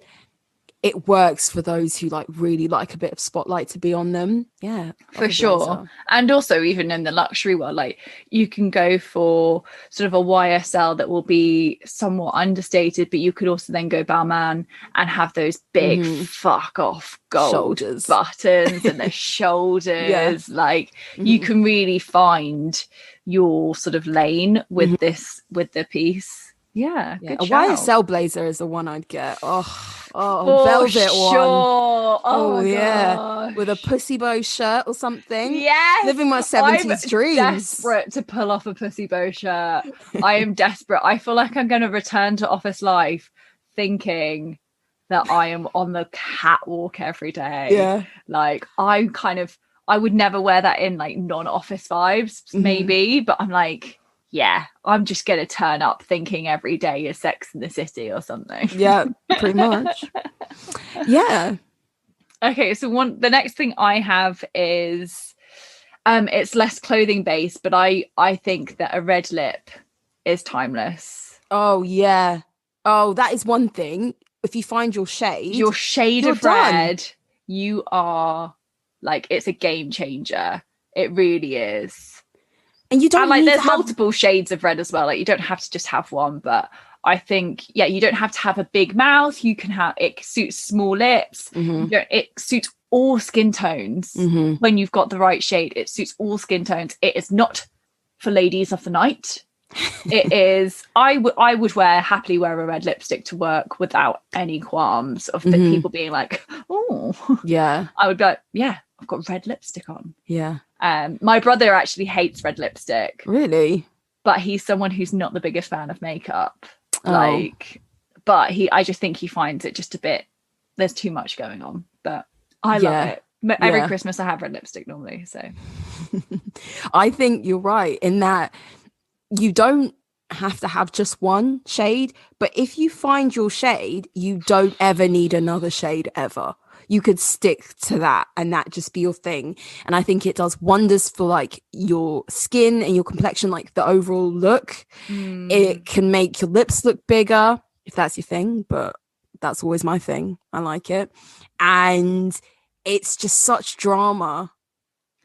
it works for those who like really like a bit of spotlight to be on them. Yeah, for sure. And also, even in the luxury world, like, you can go for sort of a YSL that will be somewhat understated, but you could also then go Balmain and have those big fuck off gold shoulders, buttons and the shoulders. Like, you can really find your sort of lane with the piece. Yeah, Yeah, good a shout. YSL blazer is the one I'd get. Oh, For velvet one. sure. Oh Oh my yeah, with a gosh. pussy bow shirt or something. Yes, Living my I'm 70s dreams. desperate to pull off a pussy bow shirt. I am desperate. I feel like I'm going to return to office life thinking that I am on the catwalk every day. Yeah. Like I would never wear that in like non-office vibes, maybe, but I'm like, yeah, I'm just going to turn up thinking every day is Sex in the City or something. Yeah, pretty much. Yeah. Okay, so the next thing I have is it's less clothing based, but I think that a red lip is timeless. Oh yeah. Oh, that is one thing. If you find your Your shade, shade you're of done. red, you are like, it's a game changer. It really is. And you And don't like need to there's have multiple shades of red as well. Like you don't have to just have one, but I think, yeah, you don't have to have a big mouth. You can have, it suits small lips. You don't, it suits all skin tones. When you've got the right shade, it suits all skin tones. It is not for ladies of the night. It is, I would happily wear a red lipstick to work without any qualms of the people being like, oh Yeah. I would be like, yeah, I've got red lipstick on. Yeah. My brother actually hates red lipstick, Really? but he's someone who's not the biggest fan of makeup. Oh. Like, but I just think he finds it just a bit, there's too much going on. But I love it. Every Christmas I have red lipstick normally. So I think you're right in that you don't have to have just one shade, but if you find your shade, you don't ever need another shade ever. You could stick to that and that just be your thing. And I think it does wonders for like your skin and your complexion, like the overall look. It can make your lips look bigger if that's your thing, but that's always my thing. I like it. And it's just such drama.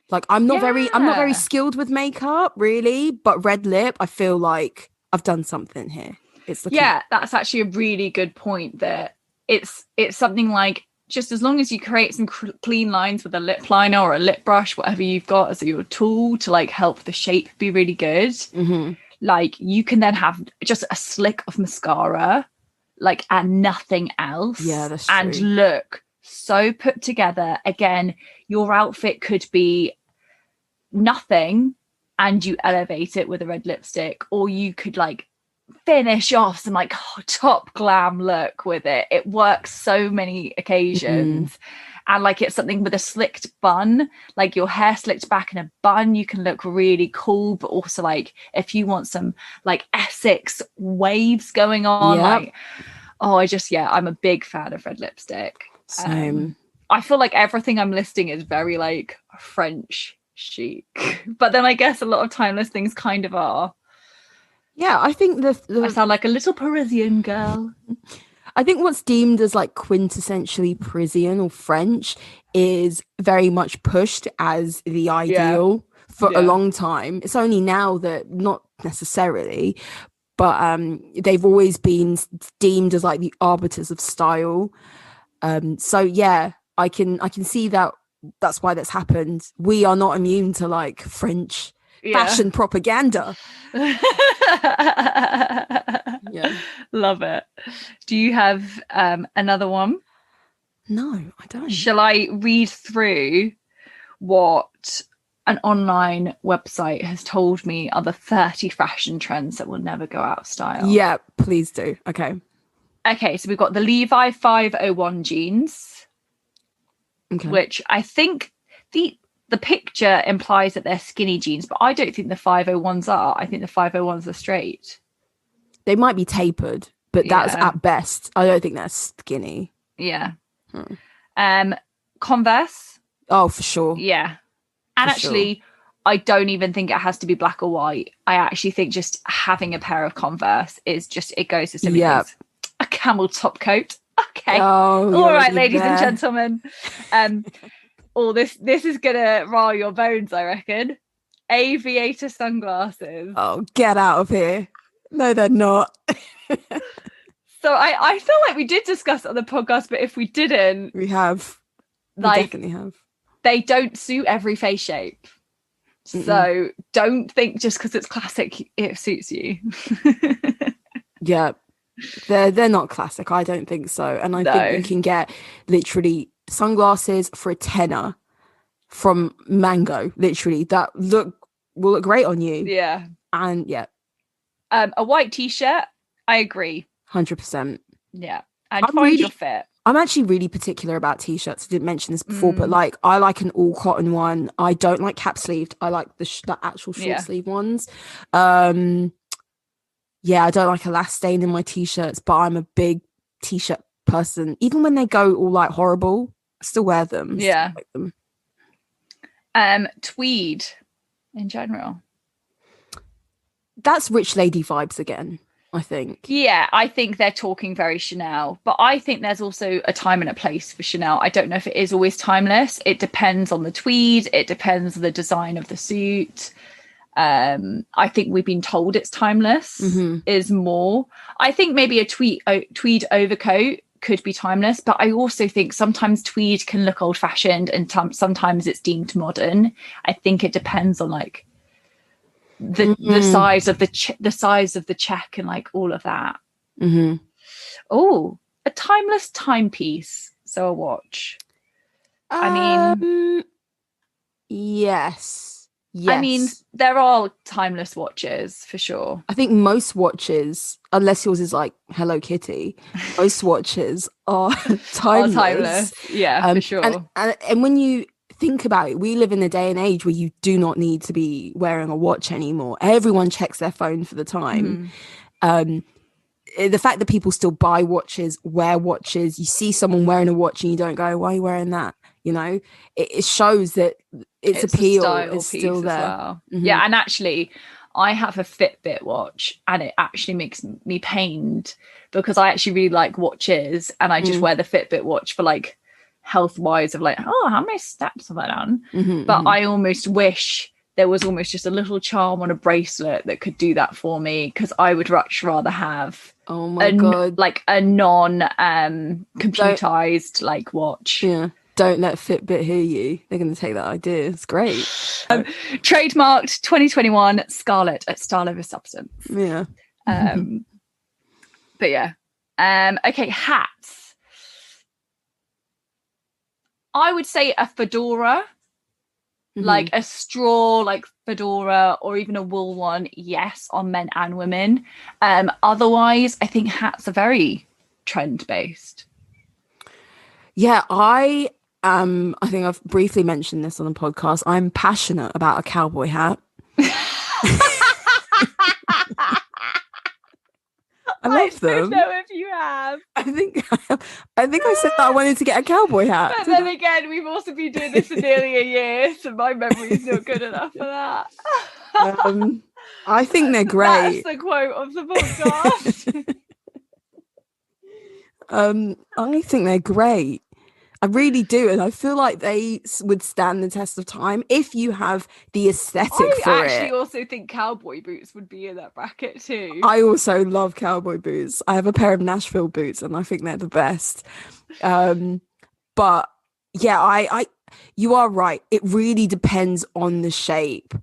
Like I'm not very skilled with makeup really, but red lip, I feel like I've done something here. It's looking that's actually a really good point, that it's something like, just as long as you create some clean lines with a lip liner or a lip brush, whatever you've got as your tool to like help the shape be really good, like you can then have just a slick of mascara, like, and nothing else. Yeah, that's and true. look so put together. Again, your outfit could be nothing and you elevate it with a red lipstick, or you could like finish off some like top glam look with it. It works so many occasions. And like it's something with a slicked bun, like your hair slicked back in a bun, you can look really cool. But also like if you want some like Essex waves going on, like I'm a big fan of red lipstick. Same. I feel like everything I'm listing is very like French chic, but then I guess a lot of timeless things kind of are. Yeah, I think I sound like a little Parisian girl. I think what's deemed as like quintessentially Parisian or French is very much pushed as the ideal for a long time. It's only now that not necessarily, but they've always been deemed as like the arbiters of style. So yeah, I can see that that's why that's happened. We are not immune to like French fashion propaganda. Love it. Do you have another one? No, I don't. Shall I read through what an online website has told me are the 30 fashion trends that will never go out of style? Yeah, please do. Okay, so we've got the Levi 501 jeans, which I think the picture implies that they're skinny jeans, but I don't think the 501s are. I think the 501s are straight. They might be tapered, but that's at best. I don't think they're skinny. Yeah. Converse. Oh, for sure. Yeah. And actually, I don't even think it has to be black or white. I actually think just having a pair of Converse is just, it goes to so many things. A camel top coat. Okay. Oh, all right, ladies and gentlemen. This is gonna rile your bones, I reckon. Aviator sunglasses. Oh, get out of here. No, they're not. So I feel like we did discuss it on the podcast, but if we didn't, we have. We definitely have. They don't suit every face shape. So don't think just because it's classic it suits you. Yeah, they're not classic. I don't think so. And I think you can get literally sunglasses for a tenner from Mango, literally, that will look great on you. Yeah. And yeah. A white t-shirt, I agree. 100%. Yeah. And find your fit. I'm actually really particular about t-shirts. I didn't mention this before, but like I like an all cotton one. I don't like cap sleeved. I like the actual short sleeve ones. Yeah, I don't like elastane in my t-shirts, but I'm a big t-shirt person. Even when they go all like horrible, I still wear them. Yeah. Like them. Tweed in general. That's rich lady vibes again, I think. Yeah, I think they're talking very Chanel, but I think there's also a time and a place for Chanel. I don't know if it is always timeless. It depends on the tweed. It depends on the design of the suit. I think we've been told it's timeless is more. I think maybe a tweed overcoat could be timeless, but I also think sometimes tweed can look old fashioned and sometimes it's deemed modern. I think it depends on like the size of the size of the check and like all of that. Oh, a timeless timepiece, so a watch. I mean, yes. I mean, there are timeless watches for sure. I think most watches, unless yours is like Hello Kitty, most watches are timeless. Timeless. Yeah, for sure. And when you think about it, we live in a day and age where you do not need to be wearing a watch anymore. Everyone checks their phone for the time. The fact that people still buy watches, wear watches, you see someone wearing a watch and you don't go, why are you wearing that? You know, it shows that its appeal is still there. Well. Yeah, and actually I have a Fitbit watch and it actually makes me pained because I actually really like watches and I just wear the Fitbit watch for like health wise of like, oh, how many steps have I done? But I almost wish there was almost just a little charm on a bracelet that could do that for me, because I would much rather have like a non computerized like watch. Yeah. Don't let Fitbit hear you. They're going to take that idea. It's great. Trademarked 2021 Scarlett at Style Over Substance. Yeah. But yeah. Okay, hats. I would say a fedora, like a straw, like fedora, or even a wool one. Yes, on men and women. Otherwise, I think hats are very trend based. Yeah, I think I've briefly mentioned this on the podcast. I'm passionate about a cowboy hat. I love them. I don't know if you have. I think I said that I wanted to get a cowboy hat. But then again, we've also been doing this for nearly a year, so my memory is not good enough for that. I think they're great. That's the quote of the podcast. I think they're great. I really do, and I feel like they would stand the test of time if you have the aesthetic for it. I actually also think cowboy boots would be in that bracket too. I also love cowboy boots. I have a pair of Nashville boots, and I think they're the best. But yeah, you are right. It really depends on the shape.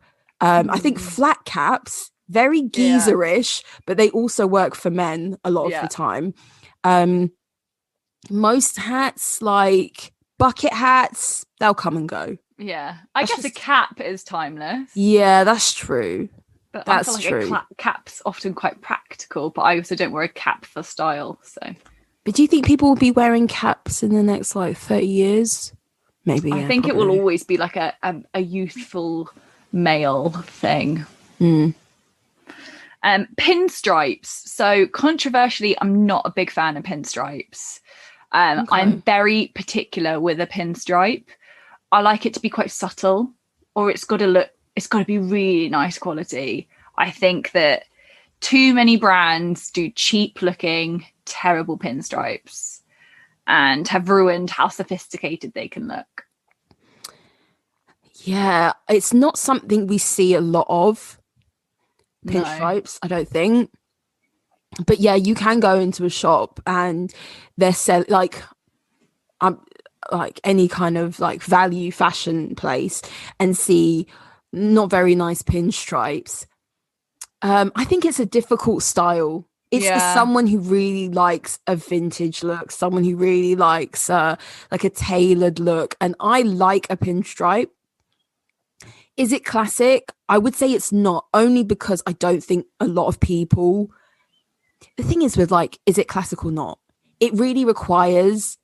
I think flat caps, very geezerish, but they also work for men a lot of the time. Most hats, like bucket hats, they'll come and go. Yeah, I guess a cap is timeless. Yeah, that's true. But that's true. Cap's often quite practical, but I also don't wear a cap for style. So, but do you think people will be wearing caps in the next like 30 years? Maybe. I think probably. It will always be like a youthful male thing. Pinstripes. So controversially, I'm not a big fan of pinstripes. I'm very particular with a pinstripe. I like it to be quite subtle, or it's got to be really nice quality. I think that too many brands do cheap looking, terrible pinstripes and have ruined how sophisticated they can look. Yeah, it's not something we see a lot of, pinstripes, I don't think. But yeah, you can go into a shop and they're selling like any kind of like value fashion place and see not very nice pinstripes. I think it's a difficult style It's for someone who really likes a vintage look, someone who really likes like a tailored look. And I like a pinstripe. Is it classic? I would say it's not, only because I don't think a lot of people. The thing is with like, is it classic or not? It really requires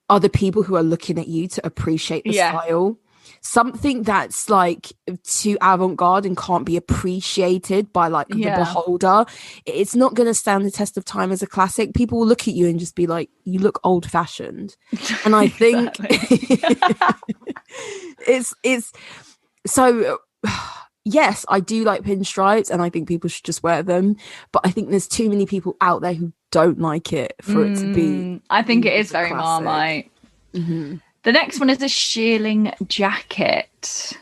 other people who are looking at you to appreciate the style. Something that's like too avant-garde and can't be appreciated by like the beholder, it's not going to stand the test of time as a classic. People will look at you and just be like, you look old-fashioned. And I think it's so yes, I do like pinstripes and I think people should just wear them, but I think there's too many people out there who don't like it for it to be. I think it is very classic. Marmite. The next one is a shearling jacket.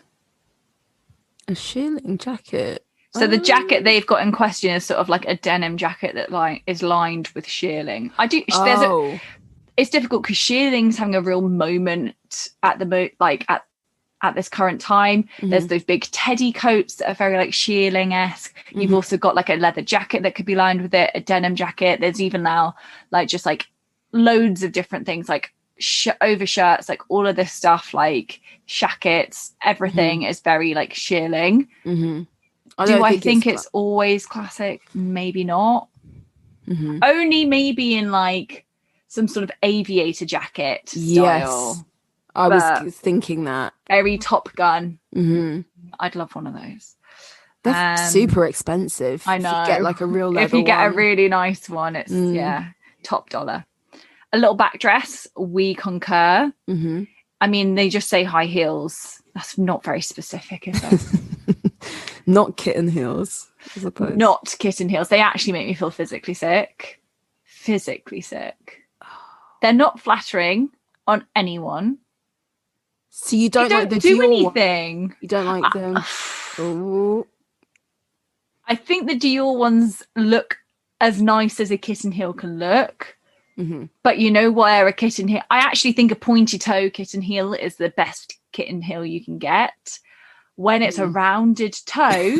A shearling jacket. So the jacket they've got in question is sort of like a denim jacket that like is lined with shearling. It's difficult because shearling's having a real moment at the at this current time. There's those big teddy coats that are very like shearling-esque. You've also got like a leather jacket that could be lined with it, a denim jacket. There's even now like just like loads of different things like overshirts, like all of this stuff, like shackets, everything is very like shearling. Do I think it's always classic? Maybe not. Only maybe in like some sort of aviator jacket style. Yes, I was thinking that. Very Top Gun. I'd love one of those. They're super expensive. I know. If you get like a real leather if you get one. a really nice one, it's top dollar. A little back dress, we concur. I mean, they just say high heels. That's not very specific, is it? Not kitten heels, I suppose. Not kitten heels. They actually make me feel physically sick. Physically sick. They're not flattering on anyone. So you don't like the do Dior anything. One? You don't like them? Ooh. I think the Dior ones look as nice as a kitten heel can look. But you know, wear a kitten heel. I actually think a pointy toe kitten heel is the best kitten heel you can get. When it's a rounded toe,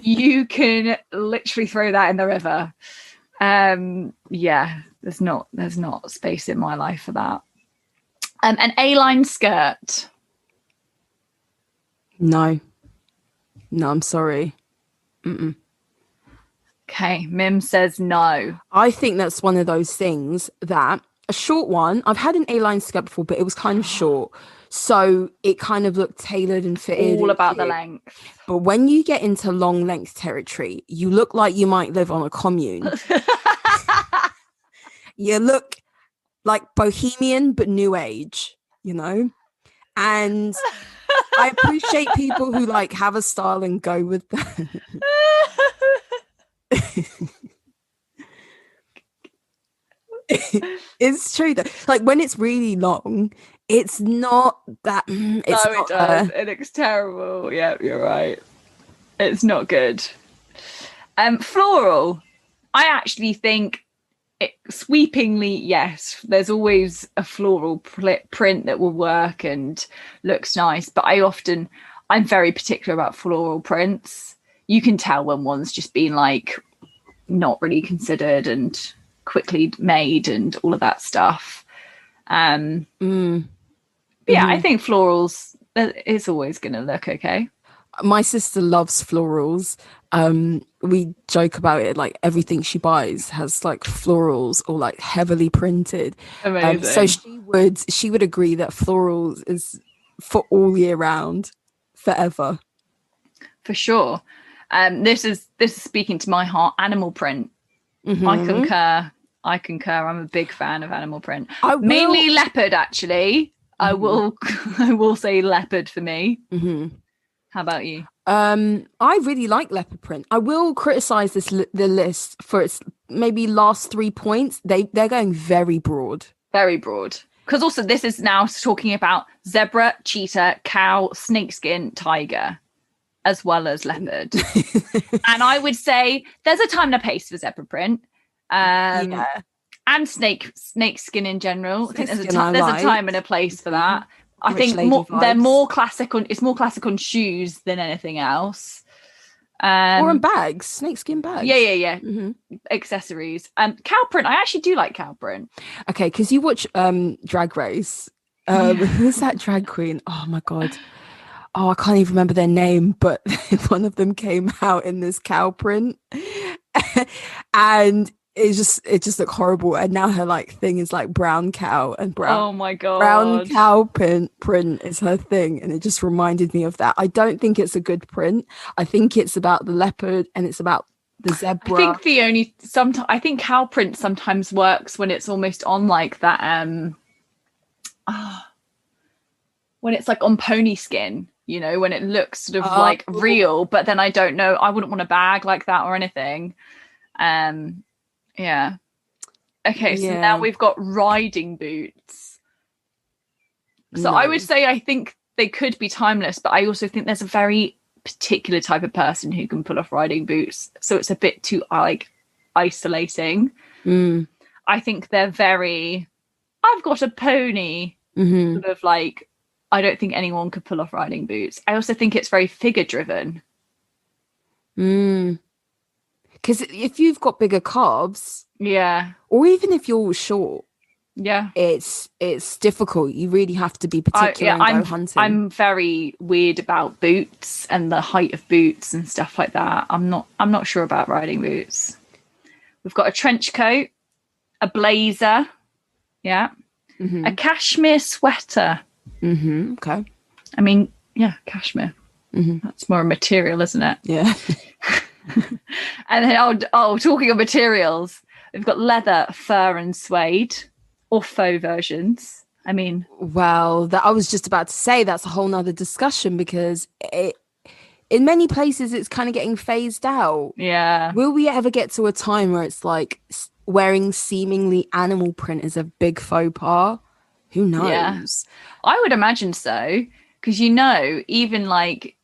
you can literally throw that in the river. There's not space in my life for that. An A-line skirt. No, I'm sorry. Okay, Mim says no. I think that's one of those things that a short one, I've had an A-line skirt before, but it was kind of short. So it kind of looked tailored and fitted. All about the length. But when you get into long length territory, you look like you might live on a commune. You look like bohemian, but new age, you know? And I appreciate people who like have a style and go with that. It's true though. Like when it's really long, it's not that. It does. It looks terrible. Yeah, you're right. It's not good. Floral. I actually think sweepingly, yes. There's always a floral print that will work and looks nice. But I'm very particular about floral prints. You can tell when one's just been like not really considered and quickly made and all of that stuff. I think florals is always going to look okay. My sister loves florals. We joke about it, like everything she buys has like florals or like heavily printed. Amazing. So she would agree that florals is for all year round, forever. For sure. This is speaking to my heart. Animal print. I concur. I'm a big fan of animal print. Mainly leopard, actually. I will say leopard for me. How about you? I really like leopard print. I will criticize the list for its maybe last 3 points. They're going very broad. Very broad. Because also this is now talking about zebra, cheetah, cow, snakeskin, tiger, as well as leopard. And I would say there's a time and a place for zebra print. And snakeskin in general. I think there's a time and a place for that. I think they're more classic on. It's more classic on shoes than anything else. Or in bags, snakeskin bags. Yeah. Accessories. Cow print. I actually do like cow print. Okay, because you watch Drag Race. Who's that drag queen? Oh my god. Oh, I can't even remember their name, but one of them came out in this cow print. And it just looked horrible. And now her like thing is like brown cow and brown. Oh my god. Brown cow print is her thing, and it just reminded me of that. I don't think it's a good print. I think it's about the leopard and it's about the zebra. I think cow print sometimes works when it's almost on like that when it's like on pony skin, you know, when it looks sort of like real, but then I don't know, I wouldn't want a bag like that or anything. Yeah. Okay, so now we've got riding boots. So I would say I think they could be timeless, but I also think there's a very particular type of person who can pull off riding boots. So it's a bit too like isolating. I think they're very, I've got a pony, sort of like, I don't think anyone could pull off riding boots. I also think it's very figure driven. Because if you've got bigger calves, or even if you're short, it's difficult. You really have to be particular and go hunting. I'm very weird about boots and the height of boots and stuff like that. I'm not sure about riding boots. We've got a trench coat, a blazer, a cashmere sweater. Okay. I mean, cashmere. That's more a material, isn't it? Yeah. And then talking of materials, we've got leather, fur, and suede, or faux versions. I mean, well, that I was just about to say that's a whole nother discussion, because in many places it's kind of getting phased out. Yeah. Will we ever get to a time where it's like wearing seemingly animal print is a big faux pas? Who knows? Yeah. I would imagine so, because even like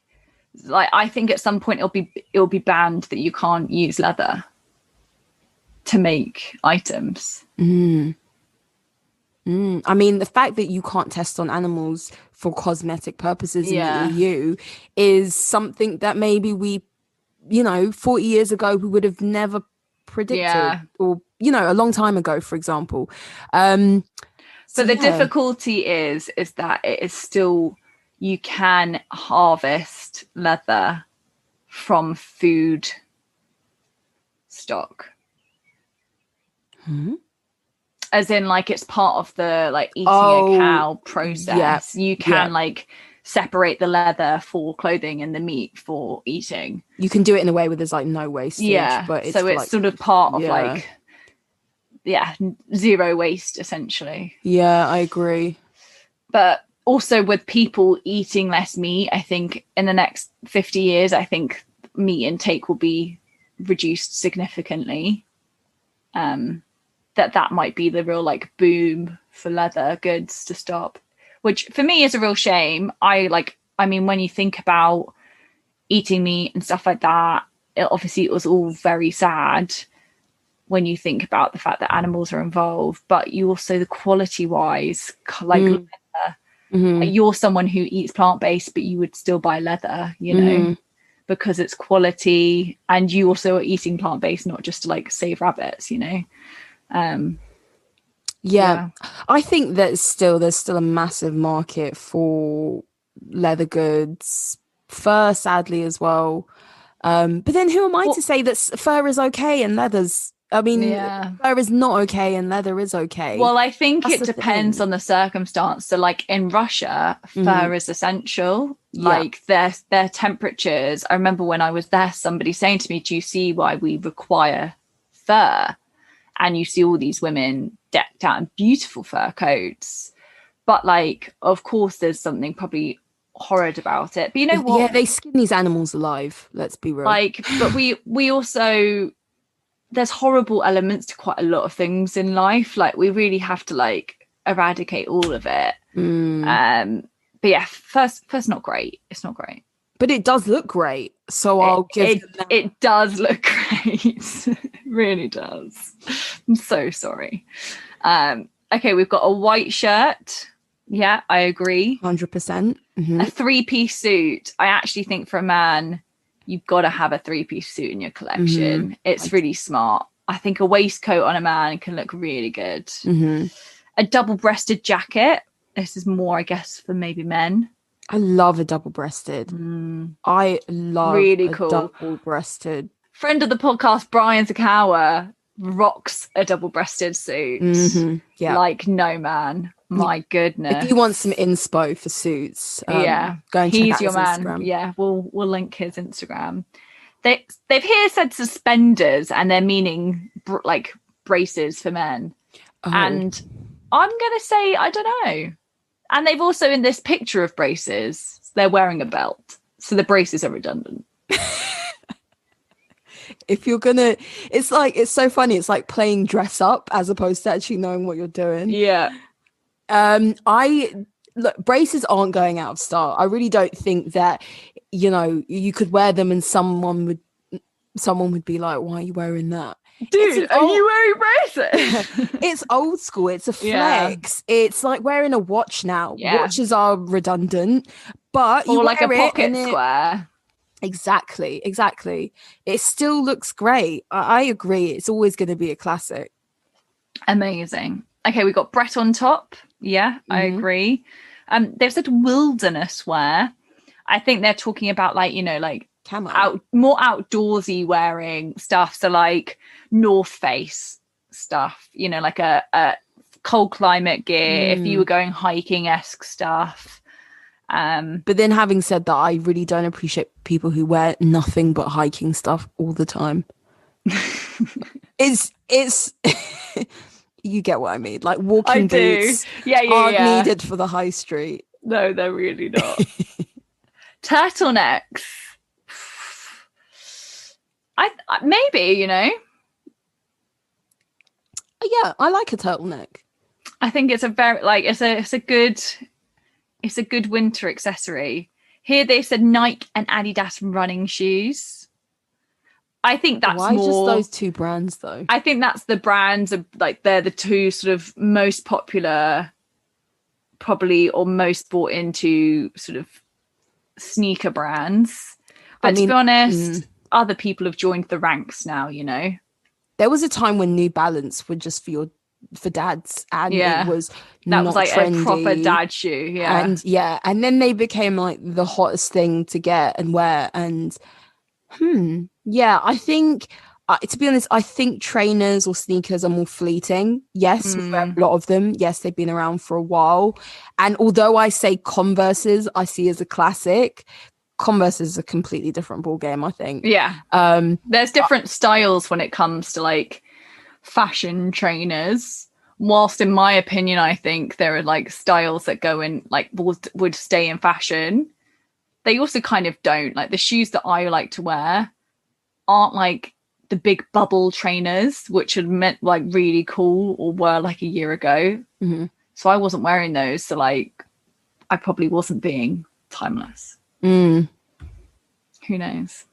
I think at some point it'll be banned that you can't use leather to make items. I mean, the fact that you can't test on animals for cosmetic purposes in the EU is something that maybe 40 years ago we would have never predicted, or a long time ago, for example. But the difficulty is that it is still, you can harvest leather from food stock. As in, like, it's part of the like eating a cow process. You can like separate the leather for clothing and the meat for eating. You can do it in a way where there's like no wastage. But it's it's sort of part of like zero waste essentially. Yeah, I agree. But also with people eating less meat, I think in the next 50 years, I think meat intake will be reduced significantly. That might be the real like boom for leather goods to stop, which for me is a real shame. I mean, when you think about eating meat and stuff like that, it was all very sad when you think about the fact that animals are involved, but you also, the quality wise, like leather, like you're someone who eats plant-based, but you would still buy leather, because it's quality, and you also are eating plant-based, not just to like save rabbits, I think there's still a massive market for leather goods, fur sadly as well, but then who am I to say that fur is okay and leather's, I mean, fur is not okay and leather is okay. Well, I think it depends on the circumstance. So like in Russia, fur is essential. Like their temperatures, I remember when I was there, somebody saying to me, do you see why we require fur? And you see all these women decked out in beautiful fur coats. But like, of course, there's something probably horrid about it. But you know what? Yeah, they skin these animals alive. Let's be real. Like, but we also, there's horrible elements to quite a lot of things in life. Like, we really have to like eradicate all of it. But yeah, first not great. It's not great. But it does look great. So I'll give it does look great. It really does. I'm so sorry. Okay, we've got a white shirt. Yeah, I agree. 100%. A 3-piece suit. I actually think for a man, you've got to have a 3-piece suit in your collection. It's really smart. I think a waistcoat on a man can look really good. A double-breasted jacket. This is more, I guess, for maybe men. I love a double-breasted. I love really a cool double-breasted. Friend of the podcast, Brian Zakawa, rocks a double-breasted suit. Like no man. My goodness. If you want some inspo for suits, go and check he's out your his man. Instagram. Yeah, we'll link his Instagram. They've here said suspenders, and they're meaning like braces for men. And I'm gonna say I don't know. And they've also, in this picture of braces, they're wearing a belt, so the braces are redundant. If you're gonna, it's so funny. It's like playing dress up as opposed to actually knowing what you're doing. Yeah. Look, braces aren't going out of style. I really don't think that, you could wear them and someone would be like, why are you wearing that? Dude, are you wearing braces? It's old school. It's a flex. Yeah. It's like wearing a watch now. Yeah. Watches are redundant, but or like a pocket square. Exactly. It still looks great. I agree. It's always going to be a classic. Amazing. Okay, we got Brett on top. Yeah, I agree. They've said wilderness wear. I think they're talking about like camo. More outdoorsy wearing stuff. So like North Face stuff, like a cold climate gear. If you were going hiking-esque stuff. But then having said that, I really don't appreciate people who wear nothing but hiking stuff all the time. it's you get what I mean, like walking boots aren't needed for the high street. No, they're really not. Turtlenecks, I maybe yeah, I like a turtleneck. I think it's a very it's a good winter accessory. Here they said Nike and Adidas running shoes. I think that's why just those two brands though. I think that's the brands of like they're the two sort of most popular, probably, or most bought into sort of sneaker brands. But to be honest, other people have joined the ranks now. There was a time when New Balance were just for dads, and it was that was like trendy, a proper dad shoe. And then they became like the hottest thing to get and wear. And I think to be honest, I think trainers or sneakers are more fleeting. Yes, we wear a lot of them. Yes, they've been around for a while. And although I say Converses I see as a classic, Converse is a completely different ball game, I think. There's different styles when it comes to like fashion trainers, whilst in my opinion I think there are like styles that go in like would stay in fashion. They also kind of don't. Like the shoes that I like to wear aren't like the big bubble trainers, which are meant like really cool or were like a year ago. So I wasn't wearing those, so like I probably wasn't being timeless. Who knows?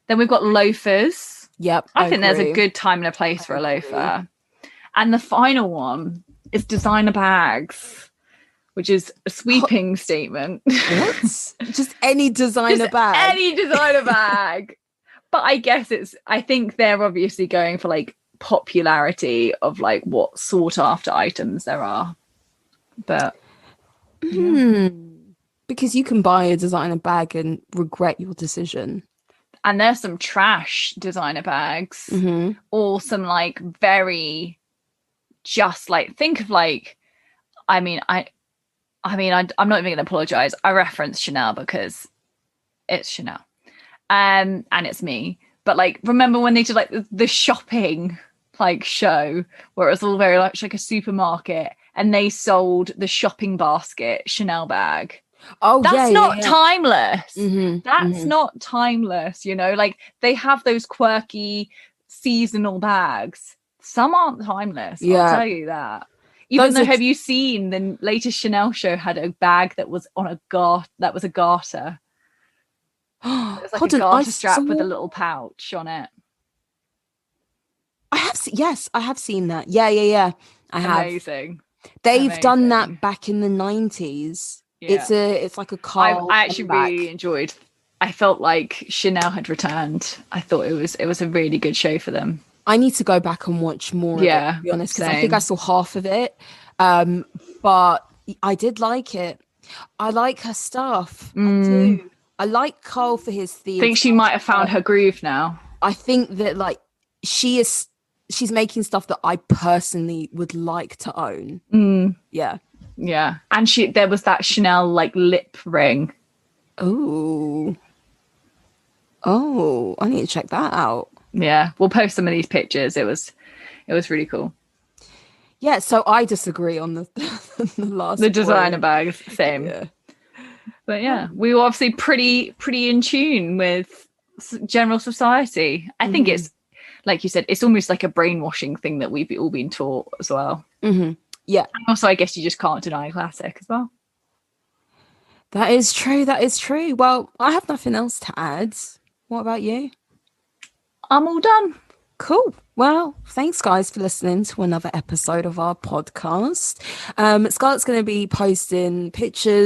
Then we've got loafers. Yep, I think there's a good time and a place for a loafer. And the final one is designer bags, which is a sweeping statement. What? Just any designer bag. Any designer bag. But I guess I think they're obviously going for like popularity of like what sought after items there are. But because you can buy a designer bag and regret your decision. And there's some trash designer bags, or some like very just like, think of like, I'm not even going to apologize. I reference Chanel because it's Chanel, and it's me. But like, remember when they did like the shopping like show where it was all very much like a supermarket, and they sold the shopping basket Chanel bag. Oh, that's not timeless. That's not timeless. Like they have those quirky seasonal bags. Some aren't timeless. I'll tell you that. Even though, have you seen the latest Chanel show had a bag that was on a that was a garter. It was like a garter strap with a little pouch on it. I have seen that. Yeah. I have. Amazing. They've done that back in the 90s. Yeah. It's like a car. I actually really enjoyed I felt like Chanel had returned. I thought it was a really good show for them. I need to go back and watch more of it, to be honest, because I think I saw half of it. But I did like it. I like her stuff. I do. I like Cole for his theme. I think she might have found her groove now. I think that like she's making stuff that I personally would like to own. Yeah. And there was that Chanel like lip ring. Oh, I need to check that out. Yeah, we'll post some of these pictures. It was really cool. Yeah, so I disagree on the last the designer point. bags, same. Yeah. But yeah, we were obviously pretty in tune with general society. I think it's, like you said, it's almost like a brainwashing thing that we've all been taught as well. Yeah. And also, I guess you just can't deny classic as well. That is true. Well, I have nothing else to add. What about you? I'm all done. Cool. Well, thanks guys for listening to another episode of our podcast. Scarlett's going to be posting pictures